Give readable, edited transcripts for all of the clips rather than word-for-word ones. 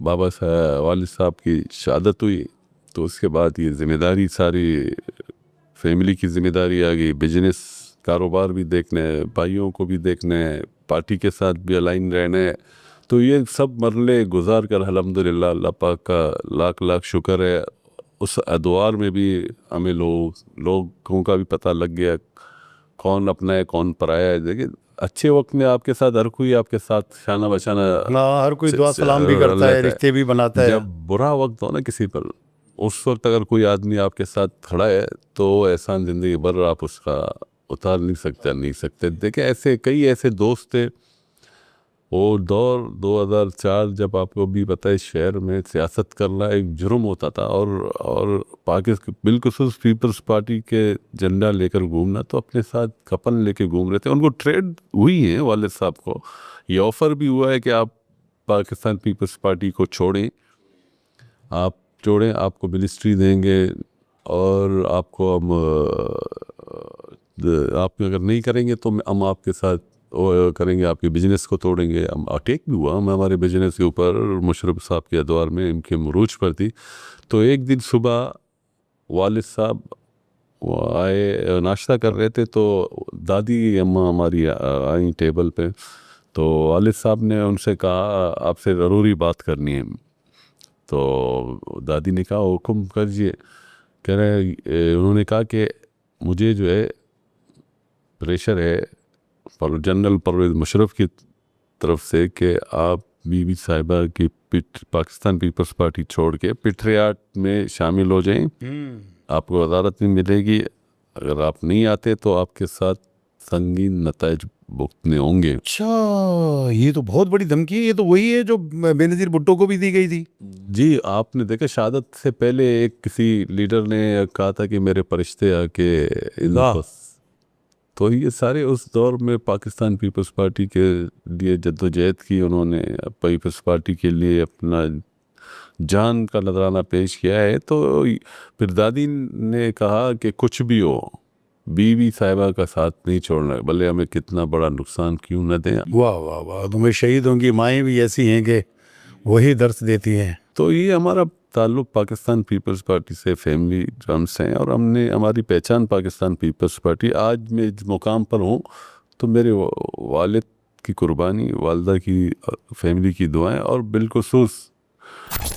بابا صاحب والد صاحب کی شہادت ہوئی تو اس کے بعد یہ ذمہ داری ساری فیملی کی ذمہ داری آ گئی, بزنس کاروبار بھی دیکھنا ہے, بھائیوں کو بھی دیکھنا ہے, پارٹی کے ساتھ بھی الائن رہنا ہے. تو یہ سب مرحلے گزار کر الحمدللہ اللہ پاک کا لاکھ لاکھ شکر ہے, اس ادوار میں بھی ہمیں لوگوں کا بھی پتہ لگ گیا کون اپنا ہے کون پرایا ہے. دیکھیں اچھے وقت میں آپ کے ساتھ ہر کوئی آپ کے ساتھ شانہ بشانہ, ہر کوئی دعا سلام بھی کرتا ہے, رشتے بھی بناتا ہے. جب برا وقت ہو نا کسی پر, اس وقت اگر کوئی آدمی آپ کے ساتھ کھڑا ہے تو احسان زندگی بھر آپ اس کا اتار نہیں سکتے. دیکھیں ایسے کئی ایسے دوست تھے. وہ دور 2004 جب آپ کو بھی پتہ ہے شہر میں سیاست کرنا ایک جرم ہوتا تھا, اور پاکستان بالخصوص پیپلز پارٹی کے جھنڈا لے کر گھومنا, تو اپنے ساتھ کپن لے کے گھوم رہے تھے. ان کو ٹریڈ ہوئی ہے والد صاحب کو, یہ آفر بھی ہوا ہے کہ آپ پاکستان پیپلز پارٹی کو چھوڑیں, آپ کو منسٹری دیں گے, اور آپ کو ہم آپ اگر نہیں کریں گے تو ہم آپ کے ساتھ کریں گے, آپ کے بزنس کو توڑیں گے. ہم اٹیک بھی ہوا ہمارے بزنس کے اوپر, مشرف صاحب کے ادوار میں ان کے مروج پر تھی. تو ایک دن صبح والد صاحب وہ آئے, ناشتہ کر رہے تھے, تو دادی اماں ہماری آئیں ٹیبل پہ. تو والد صاحب نے ان سے کہا آپ سے ضروری بات کرنی ہے. تو دادی نے کہا حکم کیجیے. کہہ رہے انہوں نے کہا کہ مجھے جو ہے پریشر ہے جنرل پرویز مشرف کی طرف سے کہ آپ بی بی صاحبہ کی پاکستان پیپلز پارٹی چھوڑ کے پیٹریاٹ میں شامل ہو جائیں, آپ کو وزارت میں ملے گی. اگر آپ نہیں آتے تو آپ کے ساتھ سنگین نتائج بھگتنے ہوں گے. اچھا, یہ تو بہت بڑی دھمکی ہے. یہ تو وہی ہے جو بینظیر بھٹو کو بھی دی گئی تھی. جی, آپ نے دیکھا شہادت سے پہلے ایک کسی لیڈر نے کہا تھا کہ میرے فرشتے آ کے تو یہ سارے اس دور میں پاکستان پیپلز پارٹی کے لیے جدوجہد کی. انہوں نے پیپلز پارٹی کے لیے اپنا جان کا نذرانہ پیش کیا ہے. تو پھر دادی نے کہا کہ کچھ بھی ہو بیوی صاحبہ کا ساتھ نہیں چھوڑنا, بھلے ہمیں کتنا بڑا نقصان کیوں نہ دیں. واہ واہ واہ, تمہیں شہیدوں کی مائیں بھی ایسی ہیں کہ وہی درس دیتی ہیں. تو یہ ہمارا تعلق پاکستان پیپلز پارٹی سے فیملی ٹرمس ہیں, اور ہماری پہچان پاکستان پیپلز پارٹی. آج میں اس مقام پر ہوں تو میرے والد کی قربانی, والدہ کی, فیملی کی دعائیں, اور بالخصوص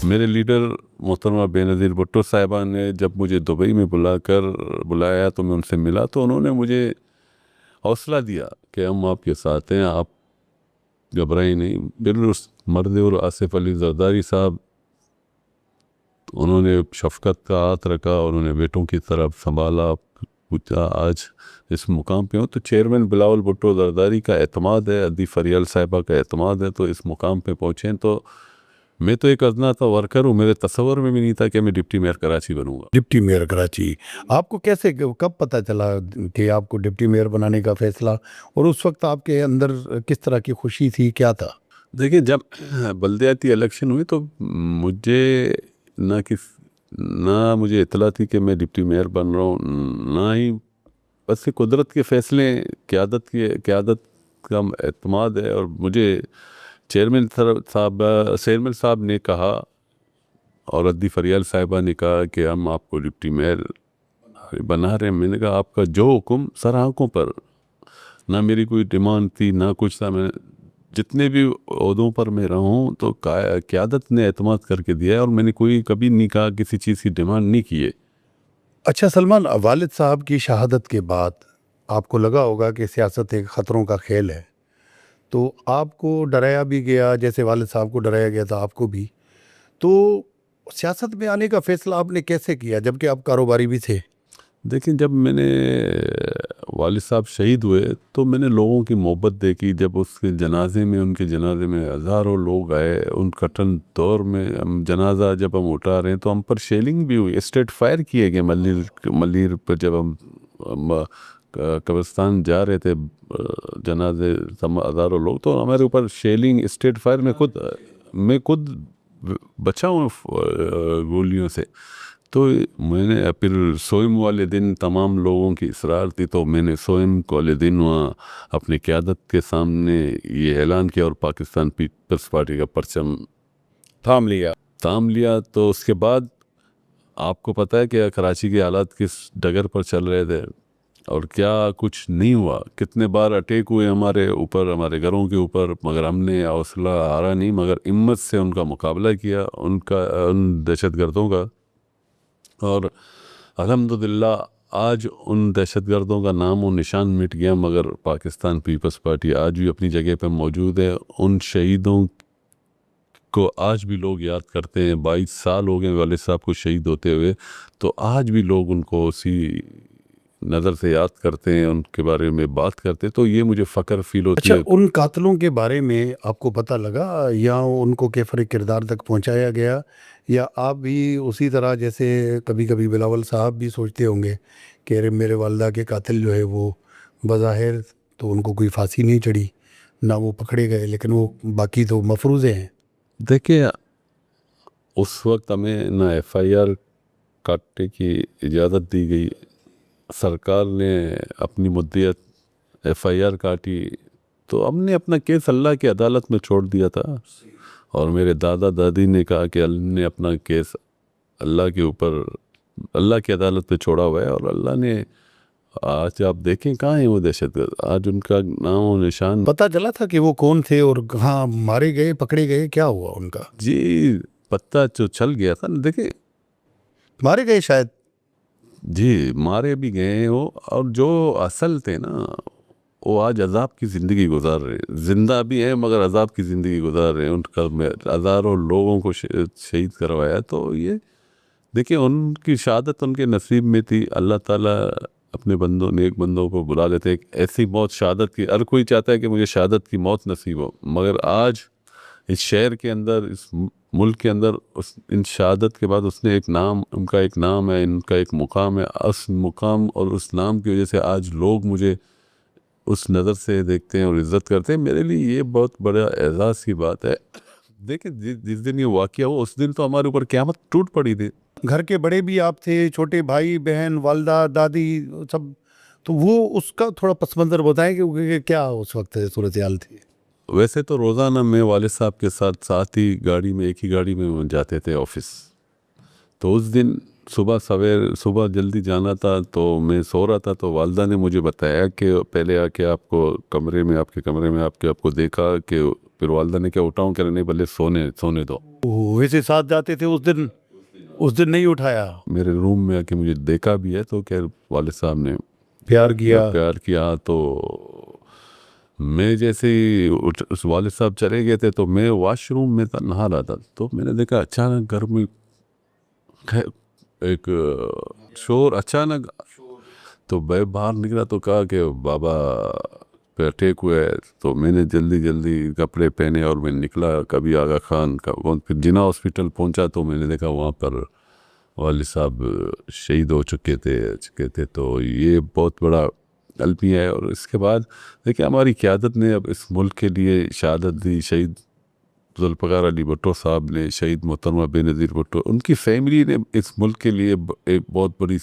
میرے لیڈر محترمہ بینظیر بھٹو صاحبہ نے جب مجھے دبئی میں بلایا تو میں ان سے ملا, تو انہوں نے مجھے حوصلہ دیا کہ ہم آپ کے ساتھ ہیں, آپ گھبرائیں نہیں. پھر اس مرد اور آصف علی زرداری صاحب, انہوں نے شفقت کا ہاتھ رکھا, انہوں نے بیٹوں کی طرف سنبھالا, پوچھا آج اس مقام پہ ہوں. تو چیئرمین بلاول بھٹو زرداری کا اعتماد ہے, عدی فریال صاحبہ کا اعتماد ہے, تو اس مقام پہ پہنچیں. تو میں تو ایک ازنا تھا ورکر ہوں, میرے تصور میں بھی نہیں تھا کہ میں ڈپٹی میئر کراچی بنوں گا. ڈپٹی میئر کراچی, آپ کو کیسے کب پتہ چلا کہ آپ کو ڈپٹی میئر بنانے کا فیصلہ, اور اس وقت آپ کے اندر کس طرح کی خوشی تھی, کیا تھا؟ دیکھیں جب بلدیاتی الیکشن ہوئی تو مجھے نہ مجھے اطلاع تھی کہ میں ڈپٹی میئر بن رہا ہوں, نہ ہی بس قدرت کے فیصلے, قیادت کا اعتماد ہے. اور مجھے چیئرمین صاحب نے کہا اور عدی فریال صاحبہ نے کہا کہ ہم آپ کو ڈپٹی میئر بنا رہے ہیں. میں نے کہا آپ کا جو حکم, سر آنکھوں پر, نہ میری کوئی ڈیمانڈ تھی نہ کچھ تھا. میں جتنے بھی عہدوں پر میں رہا ہوں تو قیادت نے اعتماد کر کے دیا ہے, اور میں نے کبھی نہیں کہا کسی چیز کی ڈیمانڈ نہیں کی ہے. اچھا سلمان, والد صاحب کی شہادت کے بعد آپ کو لگا ہوگا کہ سیاست ایک خطروں کا کھیل ہے, تو آپ کو ڈرایا بھی گیا جیسے والد صاحب کو ڈرایا گیا تھا آپ کو بھی. تو سیاست میں آنے کا فیصلہ آپ نے کیسے کیا جبکہ آپ کاروباری بھی تھے؟ دیکھیں جب میں نے والد صاحب شہید ہوئے تو میں نے لوگوں کی محبت دیکھی. جب ان کے جنازے میں ہزاروں لوگ آئے, ان کٹن دور میں ہم جنازہ جب ہم اٹھا رہے ہیں تو ہم پر شیلنگ بھی ہوئی, اسٹریٹ فائر کیے گئے ملیر پر. جب ہم قبرستان جا رہے تھے جنازے ہزاروں لوگ, تو ہمارے اوپر شیلنگ, اسٹریٹ فائر. میں خود بچا ہوں گولیوں سے. تو میں نے پھر سوئم والے دن تمام لوگوں کی اصرار تھی, تو میں نے سوئم والے دن وہاں اپنی قیادت کے سامنے یہ اعلان کیا, اور پاکستان پیپلز پارٹی کا پرچم تھام لیا. تھام لیا. تو اس کے بعد آپ کو پتہ ہے کہ کراچی کے حالات کس ڈگر پر چل رہے تھے اور کیا کچھ نہیں ہوا. کتنے بار اٹیک ہوئے ہمارے اوپر, ہمارے گھروں کے اوپر, مگر ہم نے حوصلہ ہارا نہیں, مگر ہمت سے ان کا مقابلہ کیا, ان دہشت گردوں کا. اور الحمدللہ آج ان دہشت گردوں کا نام و نشان مٹ گیا, مگر پاکستان پیپلز پارٹی آج بھی اپنی جگہ پہ موجود ہے. ان شہیدوں کو آج بھی لوگ یاد کرتے ہیں. 22 سال ہو گئے والد صاحب کو شہید ہوتے ہوئے, تو آج بھی لوگ ان کو اسی نظر سے یاد کرتے ہیں, ان کے بارے میں بات کرتے ہیں. تو یہ مجھے فخر فیل ہوتی اچھا, ہے. ان قاتلوں کے بارے میں آپ کو پتہ لگا یا ان کو کیفر کردار تک پہنچایا گیا, یا آپ بھی اسی طرح جیسے کبھی کبھی بلاول صاحب بھی سوچتے ہوں گے کہ ارے میرے والدہ کے قاتل جو ہے وہ بظاہر تو ان کو کوئی پھانسی نہیں چڑھی, نہ وہ پکڑے گئے, لیکن وہ باقی تو مفروضے ہیں. دیکھیں, اس وقت ہمیں نہ ایف آئی آر کاٹنے کی اجازت دی گئی. سرکار نے اپنی مدت ایف آئی آر کاٹی, تو ہم نے اپنا کیس اللہ کی عدالت میں چھوڑ دیا تھا. اور میرے دادا دادی نے کہا کہ ہم نے اپنا کیس اللہ کے اوپر, اللہ کی عدالت پہ چھوڑا ہوا ہے. اور اللہ نے آج آپ دیکھیں کہاں ہیں وہ دہشت گرد, آج ان کا نام و نشان. پتہ چلا تھا کہ وہ کون تھے اور کہاں مارے گئے, پکڑے گئے, کیا ہوا ان کا؟ جی پتہ جو چل گیا تھا نا. دیکھیں, مارے گئے شاید. جی مارے بھی گئے ہیں وہ, اور جو اصل تھے نا وہ آج عذاب کی زندگی گزار رہے ہیں. زندہ بھی ہیں مگر عذاب کی زندگی گزار رہے ہیں. ان کا ہزاروں لوگوں کو شہید کروایا. تو یہ دیکھیں, ان کی شہادت ان کے نصیب میں تھی. اللہ تعالیٰ اپنے بندوں, نیک بندوں کو بلا لیتے ہیں. ایسی موت شہادت کی, ہر کوئی چاہتا ہے کہ مجھے شہادت کی موت نصیب ہو, مگر آج اس شہر کے اندر, اس ملک کے اندر, ان شہادت کے بعد اس نے ایک نام, ان کا ایک نام ہے, ان کا ایک مقام ہے. اس مقام اور اس نام کی وجہ سے آج لوگ مجھے اس نظر سے دیکھتے ہیں اور عزت کرتے ہیں. میرے لیے یہ بہت بڑا اعزاز کی بات ہے. دیکھیں, جس دن یہ واقعہ ہوا اس دن تو ہمارے اوپر قیامت ٹوٹ پڑی تھی. گھر کے بڑے بھی آپ تھے, چھوٹے بھائی بہن, والدہ دادی سب, تو وہ اس کا تھوڑا پس منظر بتائیں کہ کیا اس وقت صورتحال تھی. ویسے تو روزانہ میں والد صاحب کے ساتھ ہی گاڑی میں, ایک ہی گاڑی میں جاتے تھے آفس. تو اس دن صبح جلدی جانا تھا, تو میں سو رہا تھا. تو والدہ نے مجھے بتایا کہ پہلے آ کے آپ کو کمرے میں, آپ کے کمرے میں آپ کو دیکھا کہ, پھر والدہ نے کیا اٹھاؤں کہ نہیں بھلے سونے دو. ویسے ساتھ جاتے تھے اس دن نہیں اٹھایا. میرے روم میں آ کے مجھے دیکھا بھی ہے, تو کہ والد صاحب نے پیار کیا. تو میں جیسے ہی اس والد صاحب چلے گئے تھے, تو میں واش روم میں نہا رہا تھا. تو میں نے دیکھا اچانک گھر میں ایک شور اچانک. تو میں باہر نکلا تو کہا کہ بابا پہ اٹیک ہوا ہے. تو میں نے جلدی کپڑے پہنے اور میں نکلا. کبھی آغا خان کا, پھر جناح ہاسپٹل پہنچا تو میں نے دیکھا وہاں پر والد صاحب شہید ہو چکے تھے. تو یہ بہت بڑا المیہ ہے. اور اس کے بعد دیکھیں, ہماری قیادت نے اب اس ملک کے لیے شہادت دی. شہید ذوالفقار علی بھٹو صاحب نے, شہید محترمہ بے نظیر بھٹو, ان کی فیملی نے اس ملک کے لیے ایک بہت بڑی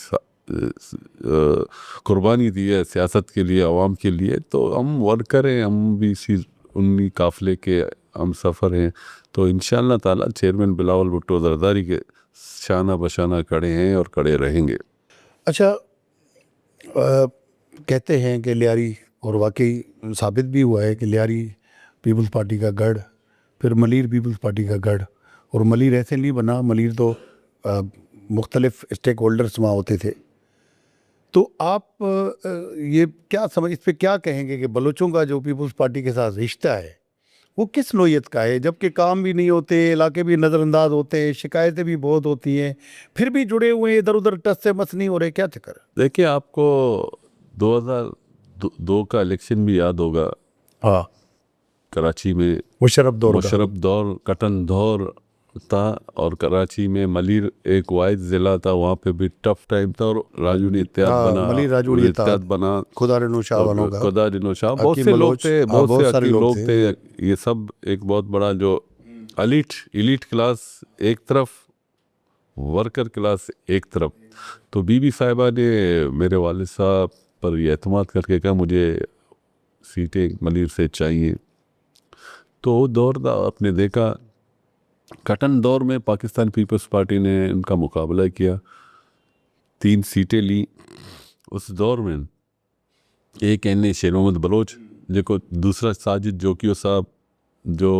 قربانی دی ہے, سیاست کے لیے, عوام کے لیے. تو ہم ورکر ہیں, ہم بھی انہی قافلے کے ہم سفر ہیں. تو انشاءاللہ تعالیٰ چیئرمین بلاول بھٹو زرداری کے شانہ بشانہ کھڑے ہیں اور کھڑے رہیں گے. اچھا, کہتے ہیں کہ لیاری, اور واقعی ثابت بھی ہوا ہے کہ لیاری پیپلز پارٹی کا گڑھ, پھر ملیر پیپلز پارٹی کا گڑھ. اور ملیر ایسے نہیں بنا, ملیر تو مختلف اسٹیک ہولڈرز وہاں ہوتے تھے. تو آپ یہ کیا اس پہ کیا کہیں گے کہ بلوچوں کا جو پیپلز پارٹی کے ساتھ رشتہ ہے وہ کس نوعیت کا ہے, جبکہ کام بھی نہیں ہوتے, علاقے بھی نظر انداز ہوتے ہیں, شکایتیں بھی بہت ہوتی ہیں, پھر بھی جڑے ہوئے ہیں, ادھر ادھر ٹس سے مس نہیں ہو رہے, کیا چکر ہے؟ دیکھیں, آپ کو 2002 کا الیکشن بھی یاد ہوگا. ہاں, کراچی میں مشرف دور کٹن دور تھا, اور کراچی میں ملیر ایک واحد ضلع تھا, وہاں پہ بھی ٹف ٹائم تھا. اور راجو نے ملیر راجوڑی اتحاد بنا, خدا رنو شاہ والوں کا, خدا جنو شاہ, بہت حکیم سے لوگ بلوچ, تھے, بہت سے سارے حکیم لوگ تھے. تھے. یہ سب ایک بہت بڑا جو ایلیٹ کلاس ایک طرف, ورکر کلاس ایک طرف. تو بی بی صاحبہ نے میرے والد صاحب پر یہ اعتماد کر کے کہا مجھے سیٹیں ملیر سے چاہیے. تو وہ دور تھا, آپ نے دیکھا کٹن دور میں پاکستان پیپلز پارٹی نے ان کا مقابلہ کیا, 3 سیٹیں لی. اس دور میں ایک این شیر محمد بلوچ جو دوسرا ساجد جوکیو صاحب جو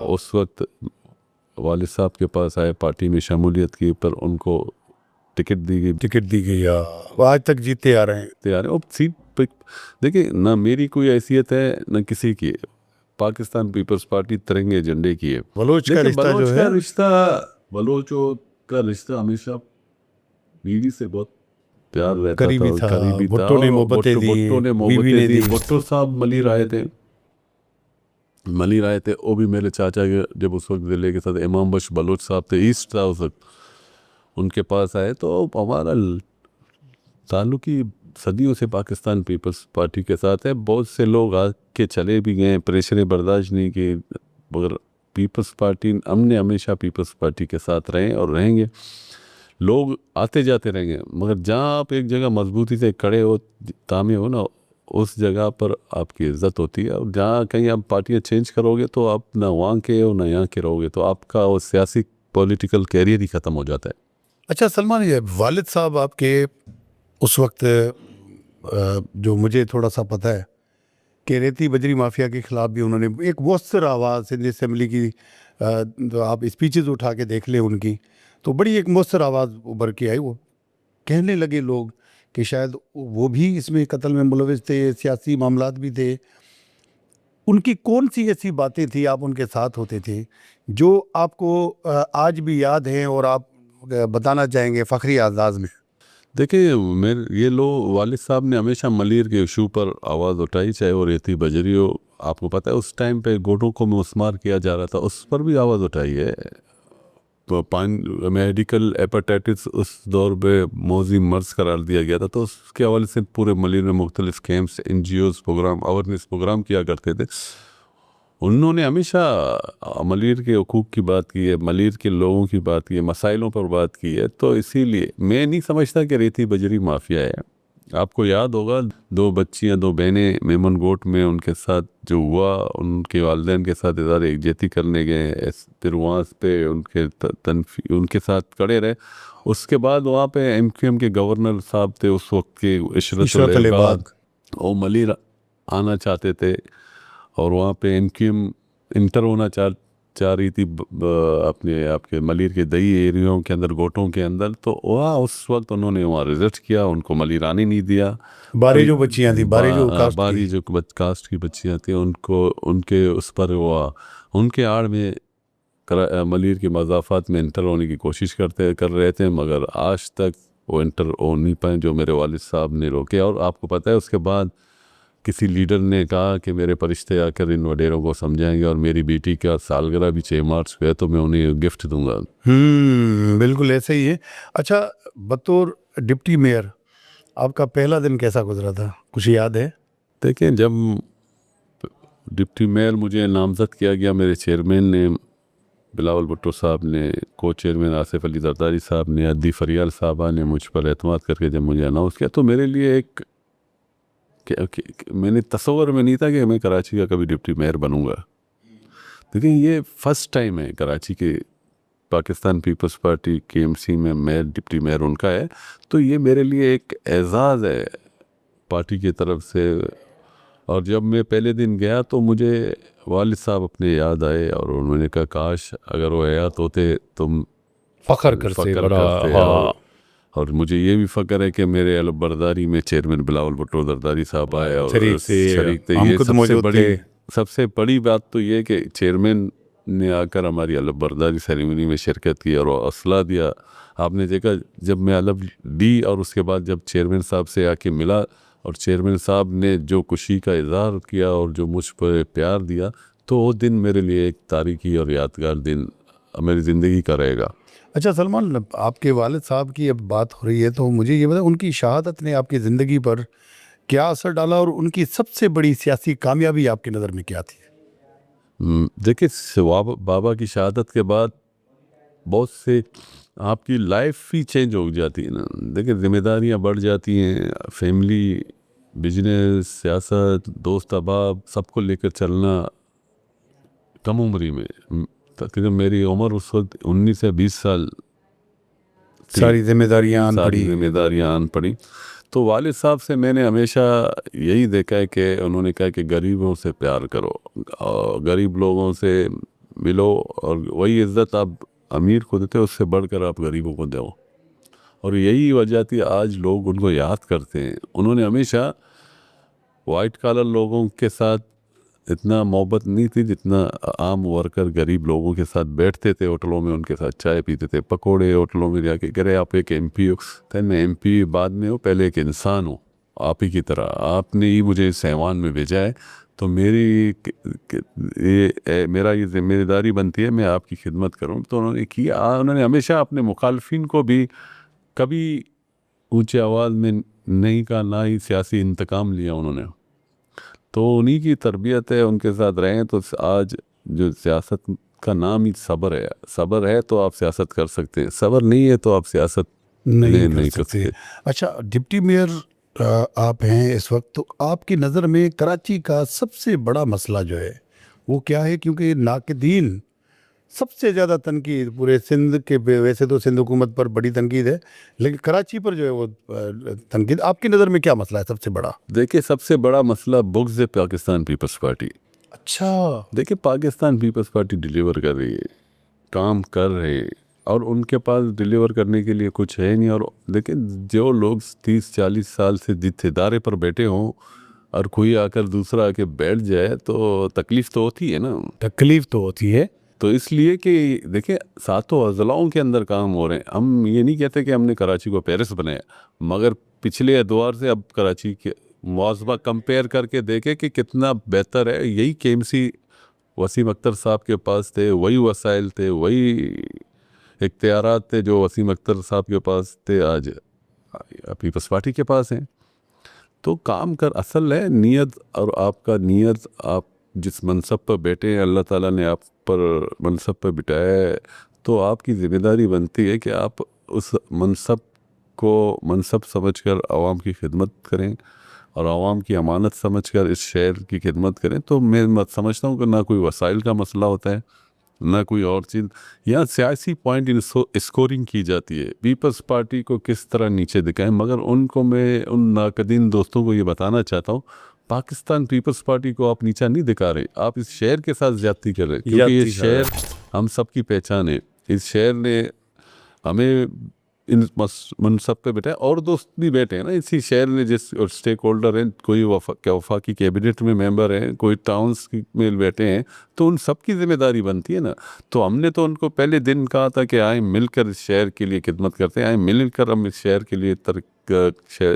اس وقت والد صاحب کے پاس آئے پارٹی میں شمولیت کی, پر ان کو ٹکٹ دی گئی آج تک جیتے آ رہے ہیں. تیار ہے. اور سیٹ پہ دیکھیں نہ میری کوئی حیثیت ہے نہ کسی کی, پاکستان پیپلز پارٹی ترنگے جھنڈے کی ہے. بلوچ کا رشتہ جو ہے, بلوچوں کا رشتہ ہمیشہ بیوی سے بہت پیار رہتا قریبی تھا. بھٹو نے محبتیں دی, بھٹو صاحب ملی رائے تھے. وہ بھی میرے چاچا کے جب اس وقت ضلع کے ساتھ امام بخش بلوچ صاحب تھے, ایسٹ تھا اس وقت, ان کے پاس آئے. تو ہمارا تعلق ہی صدیوں سے پاکستان پیپلز پارٹی کے ساتھ ہے. بہت سے لوگ آ کے چلے بھی گئے, پریشریں برداشت نہیں کی, مگر پیپلز پارٹی ہم نے ہمیشہ پیپلز پارٹی کے ساتھ رہے اور رہیں گے. لوگ آتے جاتے رہیں گے, مگر جہاں آپ ایک جگہ مضبوطی سے کھڑے ہو, تامے ہو نا, اس جگہ پر آپ کی عزت ہوتی ہے. اور جہاں کہیں آپ پارٹیاں چینج کرو گے تو آپ نہ وہاں کے ہو نہ یہاں کے رہو گے, تو آپ کا وہ سیاسی پولیٹیکل کیریئر ہی ختم ہو جاتا ہے. اچھا سلمان, یہ والد صاحب آپ کے اس وقت جو مجھے تھوڑا سا پتہ ہے کہ ریتی بجری مافیا کے خلاف بھی انہوں نے ایک مؤثر آواز سندھ اسمبلی کی, تو آپ اسپیچز اٹھا کے دیکھ لیں ان کی, تو بڑی ایک مؤثر آواز ابھر کے آئی. وہ کہنے لگے لوگ کہ شاید وہ بھی اس میں قتل میں ملوث تھے, سیاسی معاملات بھی تھے. ان کی کون سی ایسی باتیں تھی, آپ ان کے ساتھ ہوتے تھے, جو آپ کو آج بھی یاد ہیں اور آپ بتانا چاہیں گے فخری اعزاز میں؟ دیکھیں یہ والد صاحب نے ہمیشہ ملیر کے ایشو پر آواز اٹھائی, چاہے وہ ریتی بجری ہو. آپ کو پتہ ہے اس ٹائم پہ گوٹوں کو مسمار کیا جا رہا تھا, اس پر بھی آواز اٹھائی ہے. تو میڈیکل ایپیٹائٹس اس دور پہ موذی مرض قرار دیا گیا تھا, تو اس کے حوالے سے پورے ملیر میں مختلف campus, NGOs program, awareness program کیا کرتے تھے. انہوں نے ہمیشہ ملیر کے حقوق کی بات کی ہے, ملیر کے لوگوں کی بات کی ہے, مسائلوں پر بات کی ہے. تو اسی لیے میں نہیں سمجھتا کہ ریتی بجری مافیا ہے. آپ کو یاد ہوگا 2 بچیاں 2 بہنیں میمن گوٹ میں ان کے ساتھ جو ہوا, ان کے والدین کے ساتھ اظہار یکجہتی کرنے گئے, پھر وہاں پہ ان کے ساتھ کھڑے رہے. اس کے بعد وہاں پہ MQM کے گورنر صاحب تھے اس وقت کے, عشرت العباد, وہ ملیر آنا چاہتے تھے, اور وہاں پہ MQM انٹر ہونا چاہ رہی تھی اپنے آپ کے ملیر کے دئی ایریوں کے اندر, گوٹوں کے اندر. تو وہاں اس وقت انہوں نے وہاں ریزسٹ کیا, ان کو ملیر آنے نہیں دیا. باری جو بچیاں تھیں, باری جو کاسٹ کی بچیاں تھیں, ان کے اس پر ہوا, ان کے آڑ میں ملیر کے مضافات میں انٹر ہونے کی کوشش کر رہے تھے, مگر آج تک وہ انٹر ہو نہیں پائے, جو میرے والد صاحب نے روکے. اور آپ کو پتہ ہے اس کے بعد کسی لیڈر نے کہا کہ میرے فرشتے آ کر ان وڈیروں کو سمجھائیں گے, اور میری بیٹی کا سالگرہ بھی 6 مارچ کو ہے, تو میں انہیں گفٹ دوں گا. بالکل ایسے ہی ہے. اچھا, بطور ڈپٹی میئر آپ کا پہلا دن کیسا گزرا تھا, کچھ یاد ہے؟ دیکھیں, جب ڈپٹی میئر مجھے نامزد کیا گیا, میرے چیئرمین نے بلاول بھٹو صاحب نے, کو چیئرمین آصف علی زرداری صاحب نے, عدی فریال صاحبہ نے مجھ پر اعتماد کر کے جب مجھے اناؤنس کیا, تو میرے لیے ایک میں نے تصور میں نہیں تھا کہ میں کراچی کا کبھی ڈپٹی میئر بنوں گا. دیکھیں یہ فرسٹ ٹائم ہے کراچی کے پاکستان پیپلز پارٹی KMC میں ڈپٹی میئر ان کا ہے. تو یہ میرے لیے ایک اعزاز ہے پارٹی کی طرف سے. اور جب میں پہلے دن گیا تو مجھے والد صاحب اپنے یاد آئے, اور انہوں نے کہا کاش اگر وہ حیات ہوتے تم فخر کرتے. اور مجھے یہ بھی فخر ہے کہ میرے علم برداری میں چیئرمین بلاول بھٹو زرداری صاحب آئے اور شریک تھے. یہ سب سے بڑی بات تو یہ کہ چیئرمین نے آ کر ہماری علم برداری سیریمنی میں شرکت کی اور حوصلہ دیا. آپ نے دیکھا جب میں علم دی اور اس کے بعد جب چیئرمین صاحب سے آ کے ملا, اور چیئرمین صاحب نے جو خوشی کا اظہار کیا اور جو مجھ پر پیار دیا, تو وہ دن میرے لیے ایک تاریخی اور یادگار دن میری زندگی کا رہے گا. اچھا سلمان, آپ کے والد صاحب کی اب بات ہو رہی ہے تو مجھے یہ بتائیں ان کی شہادت نے آپ کی زندگی پر کیا اثر ڈالا, اور ان کی سب سے بڑی سیاسی کامیابی آپ کی نظر میں کیا تھی؟ دیکھیں, بابا کی شہادت کے بعد بہت سے آپ کی لائف ہی چینج ہو جاتی ہے نا. دیکھیں ذمہ داریاں بڑھ جاتی ہیں, فیملی, بزنس, سیاست, دوست احباب, سب کو لے کر چلنا کم عمری میں. تقریباً میری عمر اس وقت 19 سے 20 سال ساری ذمہ داریاں آن ساری پڑی. ذمہ داریاں آن پڑی. تو والد صاحب سے میں نے ہمیشہ یہی دیکھا ہے کہ انہوں نے کہا کہ غریبوں سے پیار کرو اور غریب لوگوں سے ملو, اور وہی عزت آپ امیر کو دیتے اس سے بڑھ کر آپ غریبوں کو دو. اور یہی وجہ تھی آج لوگ ان کو یاد کرتے ہیں. انہوں نے ہمیشہ وائٹ کالر لوگوں کے ساتھ اتنا محبت نہیں تھی جتنا عام ورکر غریب لوگوں کے ساتھ بیٹھتے تھے ہوٹلوں میں, ان کے ساتھ چائے پیتے تھے, پکوڑے ہوٹلوں میں جا کے کہہ رہے آپ ایک ایم پی ہو. کہ میں ایم پی بعد میں ہوں, پہلے ایک انسان ہوں آپ ہی کی طرح. آپ نے ہی مجھے اس ایوان میں بھیجا ہے, تو میرا یہ ذمہ داری بنتی ہے میں آپ کی خدمت کروں. تو انہوں نے کیا. انہوں نے ہمیشہ اپنے مخالفین کو بھی کبھی اونچے آواز میں نہیں کہا, نہ ہی سیاسی انتقام لیا انہوں نے. تو انہی کی تربیت ہے, ان کے ساتھ رہیں تو آج جو سیاست کا نام ہی صبر ہے. صبر ہے تو آپ سیاست کر سکتے ہیں, صبر نہیں ہے تو آپ سیاست نہیں کر سکتے. اچھا ڈپٹی میئر آپ ہیں اس وقت, تو آپ کی نظر میں کراچی کا سب سے بڑا مسئلہ جو ہے وہ کیا ہے؟ کیونکہ ناقدین سب سے زیادہ تنقید پورے سندھ کے, ویسے تو سندھ حکومت پر بڑی تنقید ہے, لیکن کراچی پر جو ہے وہ تنقید, آپ کی نظر میں کیا مسئلہ ہے سب سے بڑا؟ دیکھیں سب سے بڑا مسئلہ بغض پاکستان پیپلز پارٹی. اچھا. دیکھیں پاکستان پیپلز پارٹی ڈیلیور کر رہی ہے, کام کر رہے ہیں, اور ان کے پاس ڈیلیور کرنے کے لیے کچھ ہے نہیں. اور دیکھیں جو لوگ 30-40 سال سے جتھے دارے پر بیٹھے ہوں اور کوئی آ کر دوسرا آ کے بیٹھ جائے تو تکلیف تو ہوتی ہے نا. تکلیف تو ہوتی ہے. تو اس لیے کہ دیکھیں ساتوں اضلاعوں کے اندر کام ہو رہے ہیں. ہم یہ نہیں کہتے کہ ہم نے کراچی کو پیرس بنایا, مگر پچھلے ادوار سے اب کراچی کے موازبہ کمپیئر کر کے دیکھیں کہ کتنا بہتر ہے. یہی کے ایم سی وسیم اختر صاحب کے پاس تھے, وہی وسائل تھے, وہی اختیارات تھے جو وسیم اختر صاحب کے پاس تھے, آج پیپلز پارٹی کے پاس ہیں. تو کام کر اصل ہے نیت, اور آپ کا نیت, آپ جس منصب پر بیٹھے ہیں اللہ تعالیٰ نے آپ پر منصب پر بٹھایا ہے, تو آپ کی ذمہ داری بنتی ہے کہ آپ اس منصب کو منصب سمجھ کر عوام کی خدمت کریں اور عوام کی امانت سمجھ کر اس شہر کی خدمت کریں. تو میں سمجھتا ہوں کہ نہ کوئی وسائل کا مسئلہ ہوتا ہے نہ کوئی اور چیز. یہاں سیاسی پوائنٹ اسکورنگ کی جاتی ہے, پیپلز پارٹی کو کس طرح نیچے دکھائیں. مگر ان کو میں ان ناقدین دوستوں کو یہ بتانا چاہتا ہوں, پاکستان پیپلز پارٹی کو آپ نیچا نہیں دکھا رہے, آپ اس شہر کے ساتھ زیادتی کر رہے, کیونکہ یہ شہر ہم سب کی پہچان ہے. اس شہر نے ہمیں ان منصب پہ بیٹھا ہے, اور دوست بھی بیٹھے ہیں نا اسی شہر میں, جس اسٹیک ہولڈر ہیں, کوئی وفاقی کیبنٹ میں ممبر ہیں, کوئی ٹاؤنز میں بیٹھے ہیں, تو ان سب کی ذمہ داری بنتی ہے نا. تو ہم نے تو ان کو پہلے دن کہا تھا کہ آئیں مل کر اس شہر کے لیے خدمت کرتے ہیں, آئیں مل کر ہم اس شہر کے لیے